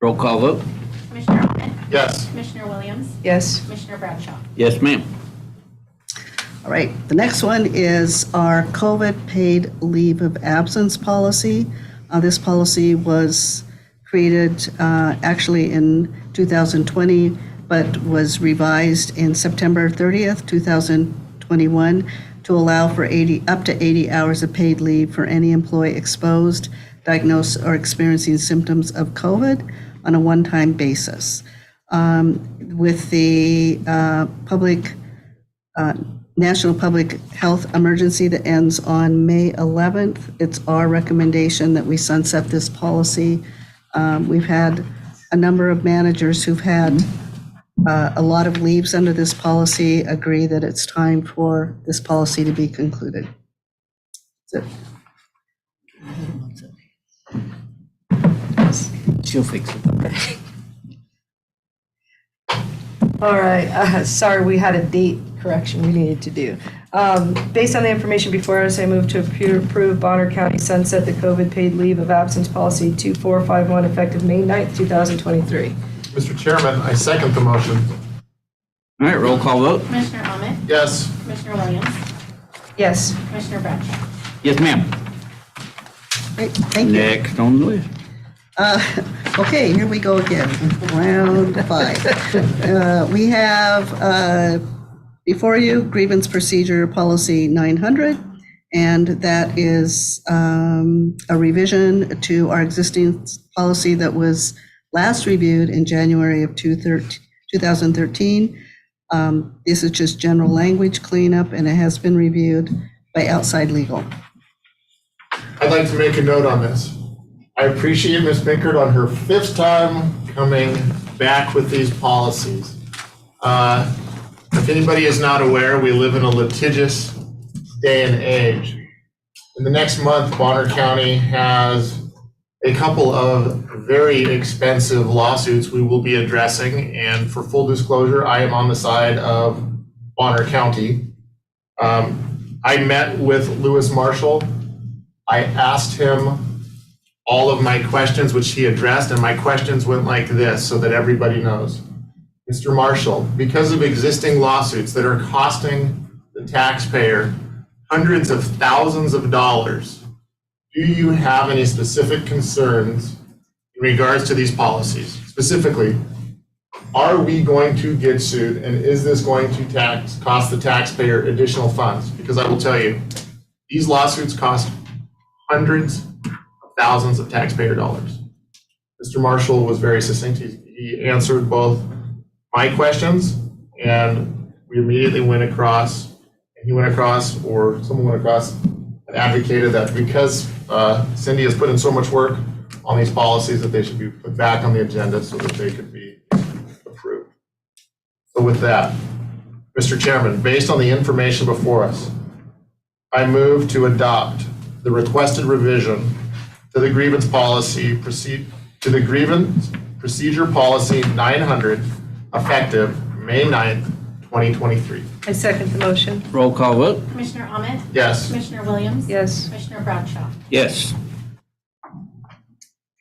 Roll call vote. Commissioner Ahmed? Yes. Commissioner Williams? Yes. Commissioner Bradshaw? Yes, ma'am. All right, the next one is our COVID paid leave of absence policy. This policy was created actually in 2020, but was revised in September 30th, 2021 to allow for up to 80 hours of paid leave for any employee exposed, diagnosed, or experiencing symptoms of COVID on a one-time basis. With the National Public Health Emergency that ends on May 11th, it's our recommendation that we sunset this policy. We've had a number of managers who've had a lot of leaves under this policy agree that it's time for this policy to be concluded. That's it. She'll fix it. All right, sorry, we had a date correction we needed to do. Based on the information before us, I move to approve Bonner County sunset the COVID paid leave of absence policy 2451 effective May 9th, 2023. Mr. Chairman, I second the motion. All right, roll call vote. Commissioner Ahmed? Yes. Commissioner Williams? Yes. Commissioner Bradshaw? Yes, ma'am. Great, thank you. Next on the list. Okay, here we go again, round 5. We have before you grievance procedure policy 900, and that is a revision to our existing policy that was last reviewed in January of 2013. This is just general language cleanup, and it has been reviewed by outside legal. I'd like to make a note on this. I appreciate Ms. Binkert on her 5th time coming back with these policies. If anybody is not aware, we live in a litigious day and age. In the next month, Bonner County has a couple of very expensive lawsuits we will be addressing, and for full disclosure, I am on the side of Bonner County. I met with Lewis Marshall. I asked him all of my questions, which he addressed, and my questions went like this so that everybody knows. Mr. Marshall, because of existing lawsuits that are costing the taxpayer hundreds of thousands of dollars, do you have any specific concerns in regards to these policies? Specifically, are we going to get sued, and is this going to cost the taxpayer additional funds? Because I will tell you, these lawsuits cost hundreds of thousands of taxpayer dollars. Mr. Marshall was very succinct. He answered both my questions, and we immediately went across, and he went across, or someone went across, and advocated that because Cindy has put in so much work on these policies that they should be put back on the agenda so that they could be approved. So with that, Mr. Chairman, based on the information before us, I move to adopt the requested revision to the grievance procedure policy 900 effective May 9th, 2023. I second the motion. Roll call vote. Commissioner Ahmed? Yes. Commissioner Williams? Yes. Commissioner Bradshaw? Yes.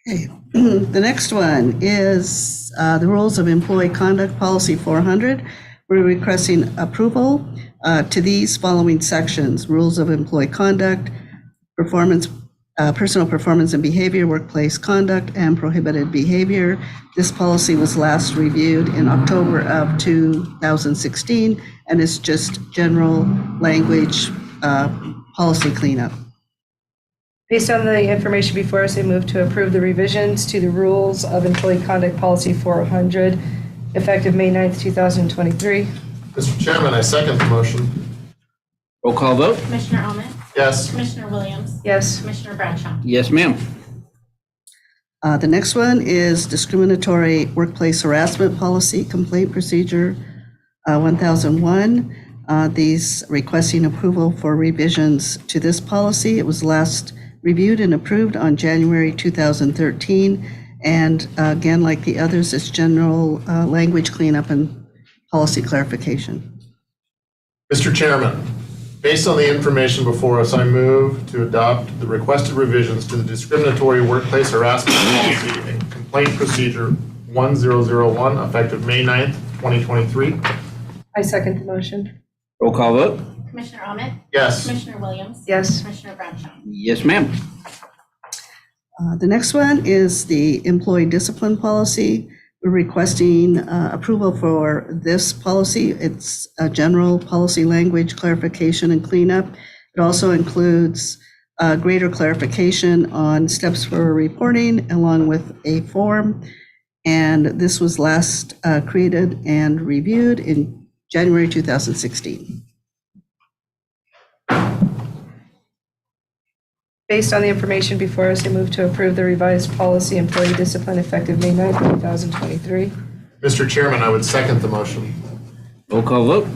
Okay, the next one is the Rules of Employee Conduct Policy 400. We're requesting approval to these following sections: Rules of Employee Conduct, personal performance and behavior, workplace conduct, and prohibited behavior. This policy was last reviewed in October of 2016, and it's just general language policy cleanup. Based on the information before us, I move to approve the revisions to the Rules of Employee Conduct Policy 400, effective May 9th, 2023. Mr. Chairman, I second the motion. Roll call vote. Commissioner Ahmed? Yes. Commissioner Williams? Yes. Commissioner Bradshaw? Yes, ma'am. The next one is Discriminatory Workplace Harassment Policy Complaint Procedure 1001. These requesting approval for revisions to this policy. It was last reviewed and approved on January 2013. And again, like the others, it's general language cleanup and policy clarification. Mr. Chairman, based on the information before us, I move to adopt the requested revisions to the discriminatory workplace harassment policy and complaint procedure 1001, effective May 9th, 2023. I second the motion. Roll call vote. Commissioner Ahmed? Yes. Commissioner Williams? Yes. Commissioner Bradshaw? Yes, ma'am. The next one is the Employee Discipline Policy. We're requesting approval for this policy. It's a general policy language clarification and cleanup. It also includes greater clarification on steps for reporting along with a form. And this was last created and reviewed in January 2016. Based on the information before us, I move to approve the revised policy employee discipline effective May 9th, 2023. Mr. Chairman, I would second the motion. Roll call vote.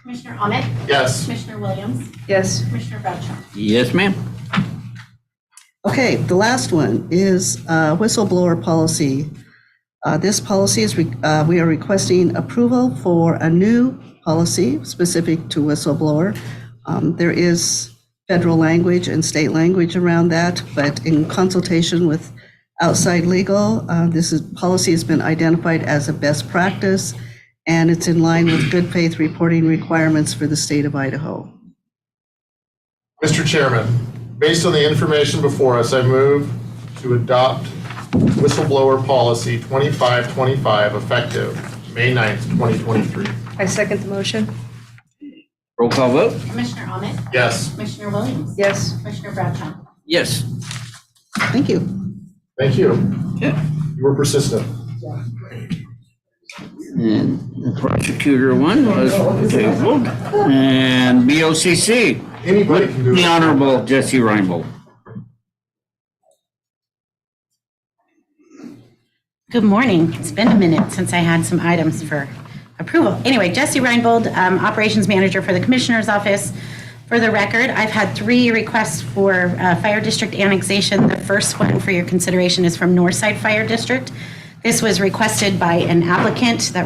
Commissioner Ahmed? Yes. Commissioner Williams? Yes. Commissioner Bradshaw? Yes, ma'am. Okay, the last one is whistleblower policy This policy is, we are requesting approval for a new policy specific to whistleblower. There is federal language and state language around that, but in consultation with outside legal, policy has been identified as a best practice, and it's in line with good faith reporting requirements for the state of Idaho. Mr. Chairman, based on the information before us, I move to adopt whistleblower policy 2525 effective May 9th, 2023. I second the motion. Roll call vote? Commissioner Ahmed? Yes. Commissioner Williams? Yes. Commissioner Bradshaw? Yes. Thank you. Thank you. Yeah. You were persistent. And the prosecutor one was tabled. And BOCC. Anybody can do it. The Honorable Jesse Reinbold. Good morning. It's been a minute since I had some items for approval. Anyway, Jesse Reinbold, Operations Manager for the Commissioner's Office. For the record, I've had 3 requests for Fire District annexation. The first one for your consideration is from Northside Fire District. This was requested by an applicant that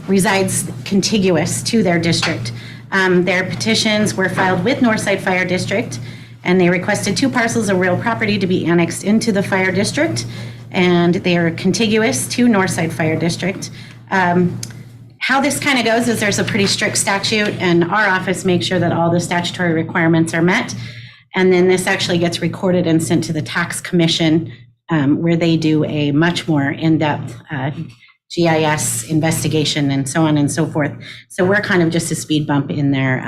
resides contiguous to their district. Their petitions were filed with Northside Fire District, and they requested 2 parcels of real property to be annexed into the fire district, and they are contiguous to Northside Fire District. How this kind of goes is there's a pretty strict statute, and our office makes sure that all the statutory requirements are met. And then this actually gets recorded and sent to the tax commission, where they do a much more in-depth GIS investigation and so on and so forth. So we're kind of just a speed bump in their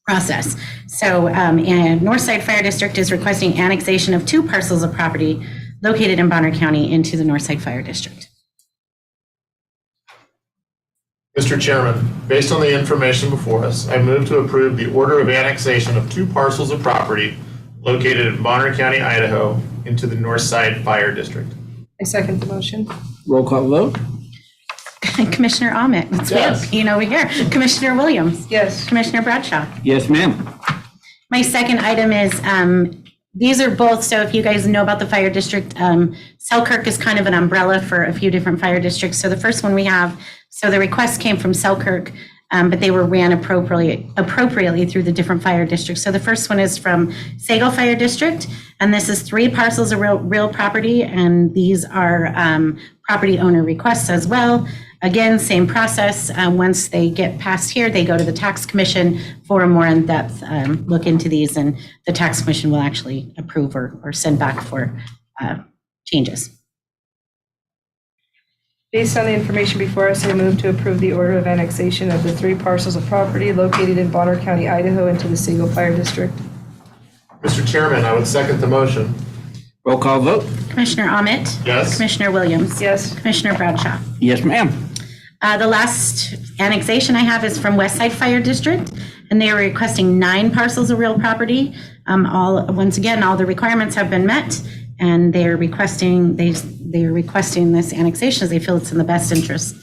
process. So and Northside Fire District is requesting annexation of 2 parcels of property located in Bonner County into the Northside Fire District. Mr. Chairman, based on the information before us, I move to approve the order of annexation of 2 parcels of property located in Bonner County, Idaho, into the Northside Fire District. I second the motion. Roll call vote? Commissioner Ahmed, it's Yes. weird, over here. Commissioner Williams. Yes. Commissioner Bradshaw. Yes, ma'am. My second item is, these are both, so if you guys know about the fire district, Selkirk is kind of an umbrella for a few different fire districts. So the first one we have, so the request came from Selkirk, but they were ran appropriately through the different fire districts. So the first one is from Sago Fire District, and this is 3 parcels of real property, and these are property owner requests as well. Again, same process. Once they get past here, they go to the tax commission for a more in-depth look into these, and the tax commission will actually approve or send back for changes. Based on the information before us, I move to approve the order of annexation of the 3 parcels of property located in Bonner County, Idaho, into the Sago Fire District. Mr. Chairman, I would second the motion. Roll call vote? Commissioner Ahmed. Yes. Commissioner Williams. Yes. Commissioner Bradshaw. Yes, ma'am. The last annexation I have is from Westside Fire District, and they are requesting 9 parcels of real property. Once again, all the requirements have been met, and they are requesting this annexation as they feel it's in the best interest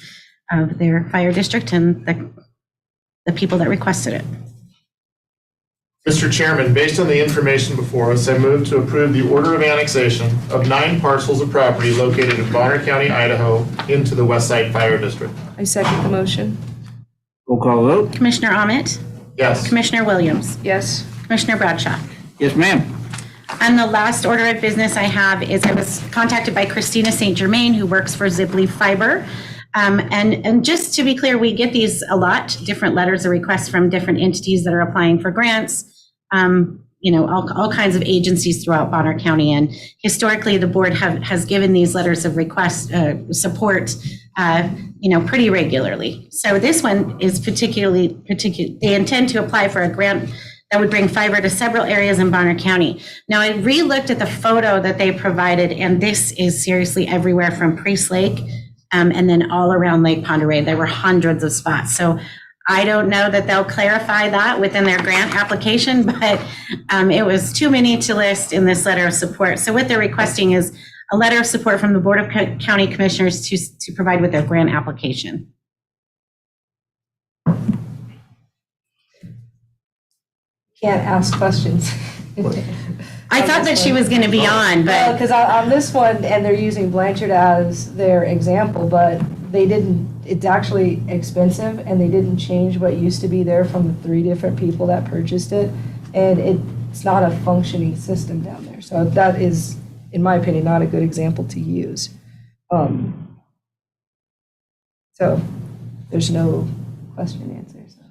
of their fire district and the people that requested it. Mr. Chairman, based on the information before us, I move to approve the order of annexation of 9 parcels of property located in Bonner County, Idaho, into the Westside Fire District. I second the motion. Roll call vote? Commissioner Ahmed. Yes. Commissioner Williams. Yes. Commissioner Bradshaw. Yes, ma'am. And the last order of business I have is I was contacted by Christina St. Germain, who works for Ziply Fiber. And just to be clear, we get these a lot, different letters of requests from different entities that are applying for grants, all kinds of agencies throughout Bonner County. And historically, the board has given these letters of request support, pretty regularly. So this one is particularly, they intend to apply for a grant that would bring fiber to several areas in Bonner County. Now, I re-looked at the photo that they provided, and this is seriously everywhere from Priest Lake and then all around Lake Pend Oreille. There were hundreds of spots. So I don't know that they'll clarify that within their grant application, but it was too many to list in this letter of support. So what they're requesting is a letter of support from the Board of County Commissioners to provide with their grant application. Can't ask questions. I thought that she was going to be on, but Because on this one, and they're using Blanchard as their example, but they didn't, it's actually expensive, and they didn't change what used to be there from the 3 different people that purchased it, and it's not a functioning system down there. So that is, in my opinion, not a good example to use. So there's no question and answer. So.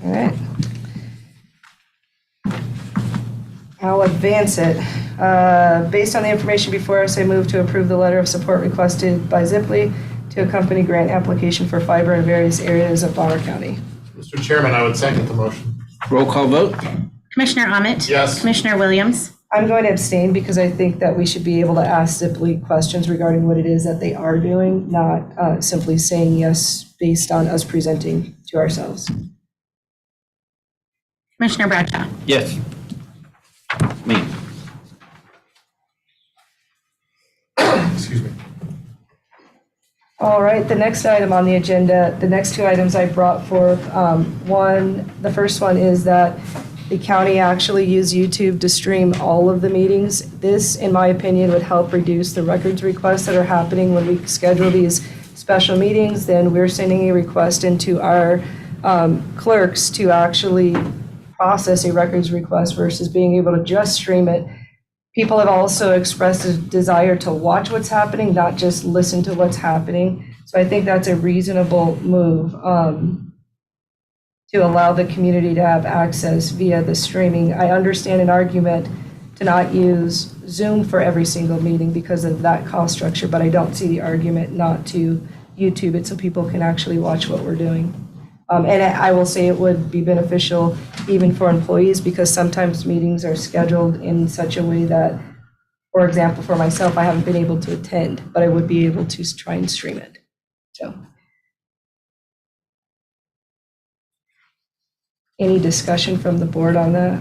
All right. I'll advance it. Based on the information before us, I move to approve the letter of support requested by Zipley to accompany grant application for fiber in various areas of Bonner County. Mr. Chairman, I would second the motion. Roll call vote? Commissioner Ahmet? Yes. Commissioner Williams? I'm going to abstain because I think that we should be able to ask Zipley questions regarding what it is that they are doing, not simply saying yes based on us presenting to ourselves. Commissioner Bradshaw? Yes. Me. Excuse me. All right, the next item on the agenda, the next 2 items I brought forth. The first one is that the county actually use YouTube to stream all of the meetings. This, in my opinion, would help reduce the records requests that are happening when we schedule these special meetings. Then we're sending a request into our clerks to actually process a records request versus being able to just stream it. People have also expressed a desire to watch what's happening, not just listen to what's happening. So I think that's a reasonable move to allow the community to have access via the streaming. I understand an argument to not use Zoom for every single meeting because of that cost structure, but I don't see the argument not to YouTube it so people can actually watch what we're doing. And I will say it would be beneficial even for employees because sometimes meetings are scheduled in such a way that, for example, for myself, I haven't been able to attend, but I would be able to try and stream it. So, any discussion from the board on that?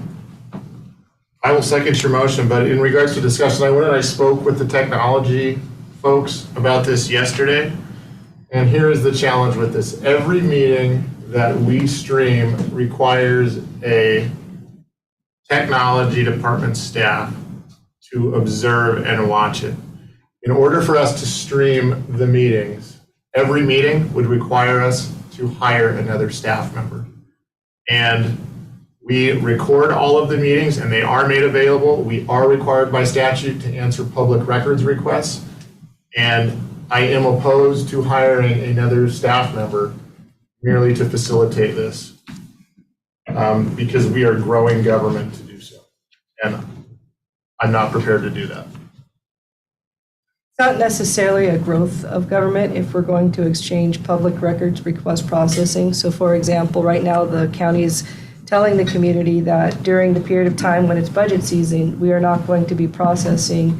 I will second your motion, but in regards to discussion, I went and I spoke with the technology folks about this yesterday. And here is the challenge with this. Every meeting that we stream requires a technology department staff to observe and watch it. In order for us to stream the meetings, every meeting would require us to hire another staff member. And we record all of the meetings and they are made available. We are required by statute to answer public records requests. And I am opposed to hiring another staff member merely to facilitate this because we are growing government to do so. And I'm not prepared to do that. It's not necessarily a growth of government if we're going to exchange public records request processing. So for example, right now the county is telling the community that during the period of time when it's budget season, we are not going to be processing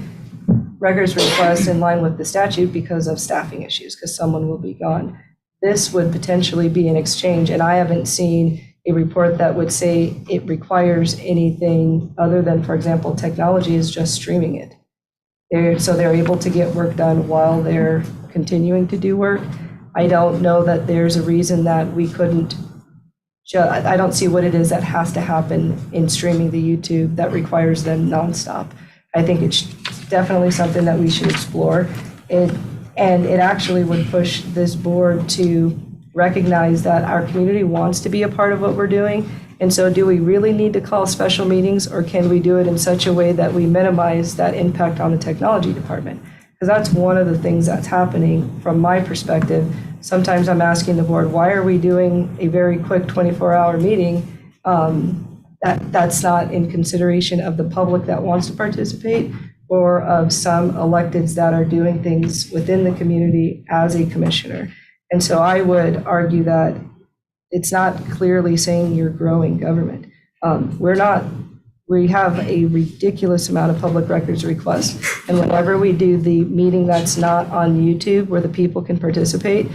records requests in line with the statute because of staffing issues, because someone will be gone. This would potentially be an exchange, and I haven't seen a report that would say it requires anything other than, for example, technology is just streaming it. They're able to get work done while they're continuing to do work. I don't know that there's a reason that we couldn't, I don't see what it is that has to happen in streaming the YouTube that requires them nonstop. I think it's definitely something that we should explore. And it actually would push this board to recognize that our community wants to be a part of what we're doing. And so do we really need to call special meetings, or can we do it in such a way that we minimize that impact on the technology department? Because that's one of the things that's happening from my perspective. Sometimes I'm asking the board, why are we doing a very quick 24-hour meeting? That's not in consideration of the public that wants to participate or of some electeds that are doing things within the community as a commissioner. And so I would argue that it's not clearly saying you're growing government. We have a ridiculous amount of public records requests. And whenever we do the meeting that's not on YouTube where the people can participate,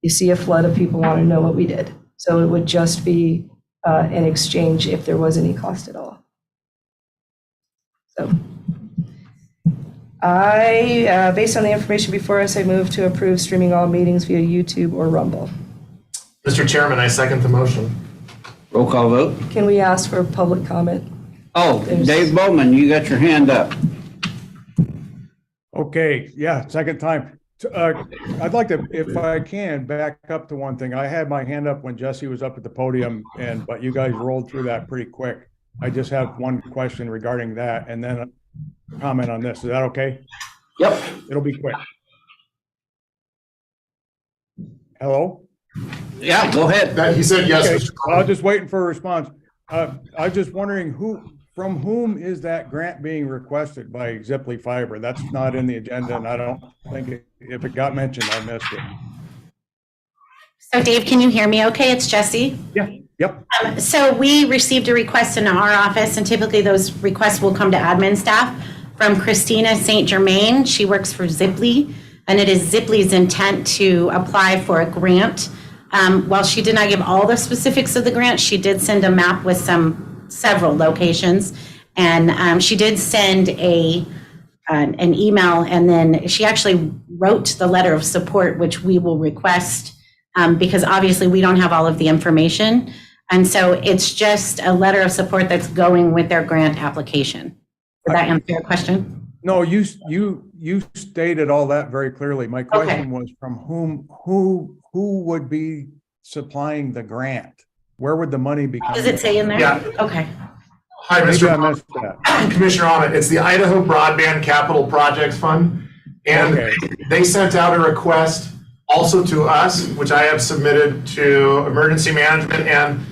you see a flood of people want to know what we did. So it would just be an exchange if there was any cost at all. So based on the information before us, I move to approve streaming all meetings via YouTube or Rumble. Mr. Chairman, I second the motion. Roll call vote. Can we ask for public comment? Oh, Dave Bowman, you got your hand up. Okay, yeah, second time. I'd like to, if I can, back up to one thing. I had my hand up when Jesse was up at the podium, but you guys rolled through that pretty quick. I just have one question regarding that and then a comment on this. Is that okay? Yep. It'll be quick. Hello? Yeah, go ahead. He said yes. Okay, Mr. I was just waiting for a response. I was just wondering from whom is that grant being requested by Zipley Fiber? That's not in the agenda, and I don't think if it got mentioned, I missed it. So Dave, can you hear me okay? It's Jesse. Yeah, yep. So we received a request in our office, and typically those requests will come to admin staff from Christina St. Germain. She works for Zipley, and it is Zipley's intent to apply for a grant. While she did not give all the specifics of the grant, she did send a map with several locations, and she did send an email, and then she actually wrote the letter of support, which we will request because obviously we don't have all of the information, and so it's just a letter of support that's going with their grant application. Did that answer your question? No, you stated all that very clearly. My question was from who would be supplying the grant? Where would the money be coming Does it say in there? Yeah. Okay. Hi, Maybe Mr. I missed that. Commissioner Ahmed. It's the Idaho Broadband Capital Projects Fund. And they sent out a request also to us, which I have submitted to emergency management. And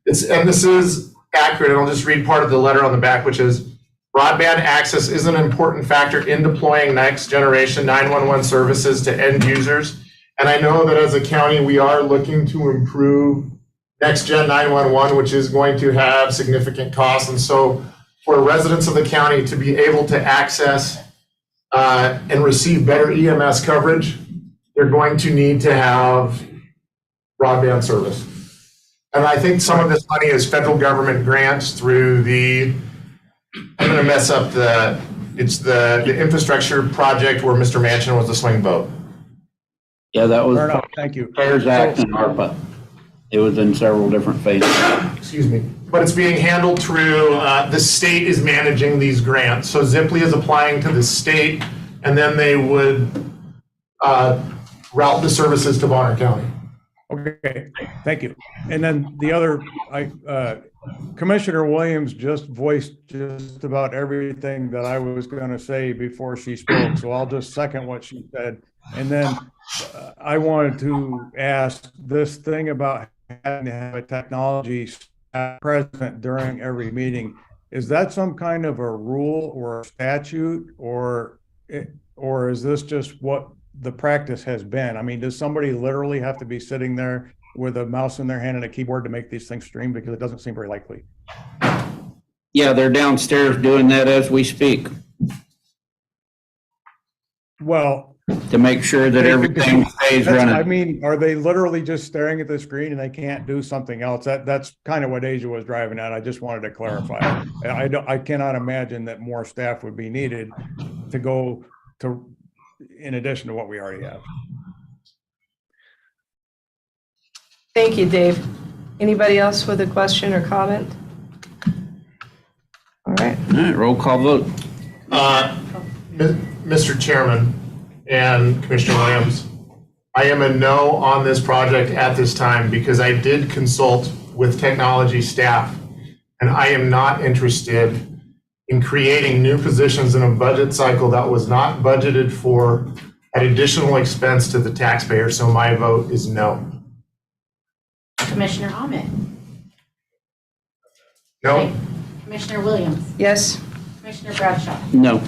this is accurate. And I'll just read part of the letter on the back, which is broadband access is an important factor in deploying next generation 911 services to end users. And I know that as a county, we are looking to improve Next Gen 911, which is going to have significant costs. And so for residents of the county to be able to access and receive better EMS coverage, they're going to need to have broadband service. And I think some of this money is federal government grants through I'm going to mess up it's the infrastructure project where Mr. Manchin was the swing vote. Yeah, that was. Fair enough. Thank you. CARES Act and ARPA. It was in several different phases. Excuse me. But it's being handled through, the state is managing these grants. So Zipley is applying to the state, and then they would route the services to Bonner County. Okay, thank you. And then the other, Commissioner Williams just voiced just about everything that I was going to say before she spoke, so I'll just second what she said. And then I wanted to ask this thing about having to have a technology present during every meeting. Is that some kind of a rule or a statute, or is this just what the practice has been? I mean, does somebody literally have to be sitting there with a mouse in their hand and a keyboard to make these things stream? Because it doesn't seem very likely. Yeah, they're downstairs doing that as we speak. Well, to make sure that everything stays running. I mean, are they literally just staring at the screen and they can't do something else? That's kind of what Asia was driving at. I just wanted to clarify. I cannot imagine that more staff would be needed to go to, in addition to what we already have. Thank you, Dave. Anybody else with a question or comment? All right. All right, roll call vote. Mr. Chairman and Commissioner Williams, I am a no on this project at this time because I did consult with technology staff, and I am not interested in creating new positions in a budget cycle that was not budgeted for at additional expense to the taxpayer. So my vote is no. Commissioner Ahmed. No. Commissioner Williams. Yes. Commissioner Bradshaw. No.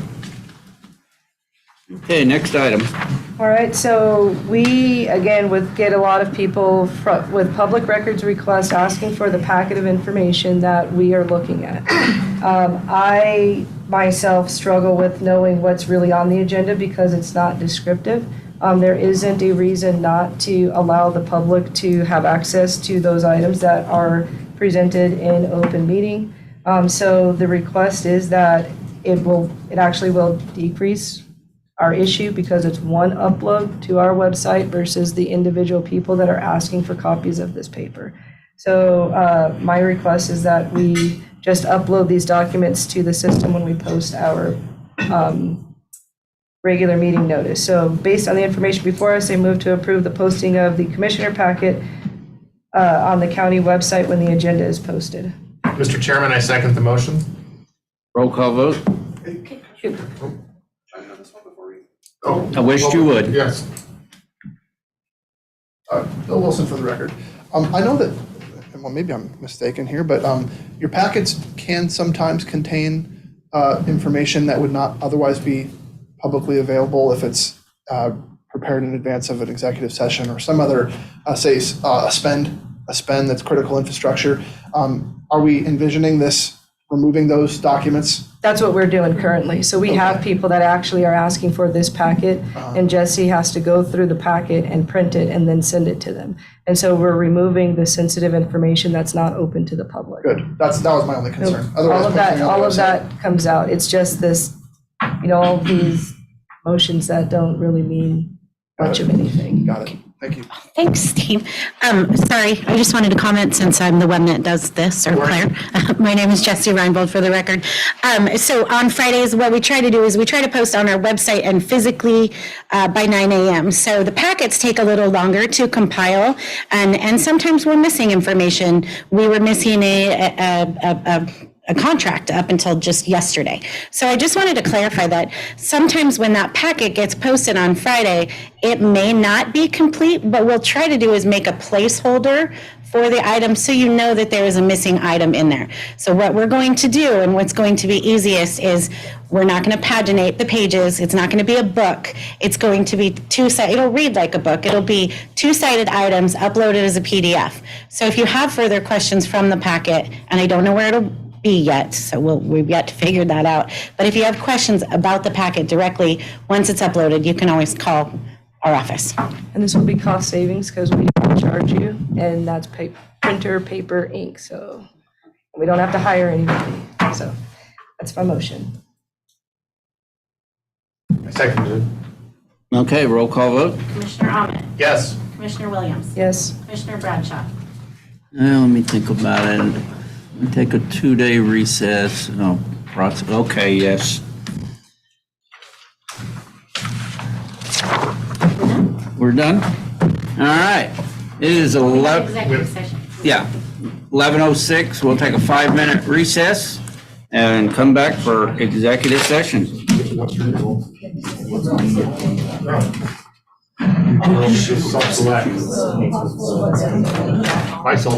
Okay, next item. All right, so we, again, get a lot of people with public records requests asking for the packet of information that we are looking at. I myself struggle with knowing what's really on the agenda because it's not descriptive. There isn't a reason not to allow the public to have access to those items that are presented in open meeting. So the request is that it actually will decrease our issue because it's one upload to our website versus the individual people that are asking for copies of this paper. So my request is that we just upload these documents to the system when we post our regular meeting notice. So based on the information before us, I move to approve the posting of the commissioner packet on the county website when the agenda is posted. Mr. Chairman, I second the motion. Roll call vote. I wished you would. Yes. Bill Wilson for the record. I know that, well, maybe I'm mistaken here, but your packets can sometimes contain information that would not otherwise be publicly available if it's prepared in advance of an executive session or some other, say, a spend that's critical infrastructure. Are we envisioning this, removing those documents? That's what we're doing currently. So we have people that actually are asking for this packet, and Jesse has to go through the packet and print it and then send it to them. And so we're removing the sensitive information that's not open to the public. Good. That was my only concern. All of that comes out. It's just this, all these motions that don't really mean much of anything. Got it. Thank you. Thanks, Steve. Sorry, I just wanted to comment since I'm the one that does this, or Claire. My name is Jessie Reinbold for the record. So on Fridays, what we try to do is we try to post on our website and physically by 9 a.m. So the packets take a little longer to compile, and sometimes we're missing information. We were missing a contract up until just yesterday. So I just wanted to clarify that sometimes when that packet gets posted on Friday, it may not be complete, but we'll try to do is make a placeholder for the item so you know that there is a missing item in there. So what we're going to do and what's going to be easiest is we're not going to paginate the pages. It's not going to be a book. It's going to be two-sided. It'll read like a book. It'll be two-sided items uploaded as a PDF. So if you have further questions from the packet, and I don't know where it'll be yet, so we've yet to figure that out. But if you have questions about the packet directly, once it's uploaded, you can always call our office. And this will be cost savings because we don't charge you, and that's printer, paper, ink, so we don't have to hire anybody. So that's my motion. I seconded it. Okay, roll call vote. Commissioner Ahmed. Yes. Commissioner Williams. Yes. Commissioner Bradshaw. Let me think about it. We take a 2-day recess. No, okay, yes. We're done? All right. It is 11. Executive session. Yeah, 11:06. We'll take a 5-minute recess and come back for executive session. Self-select. Myself.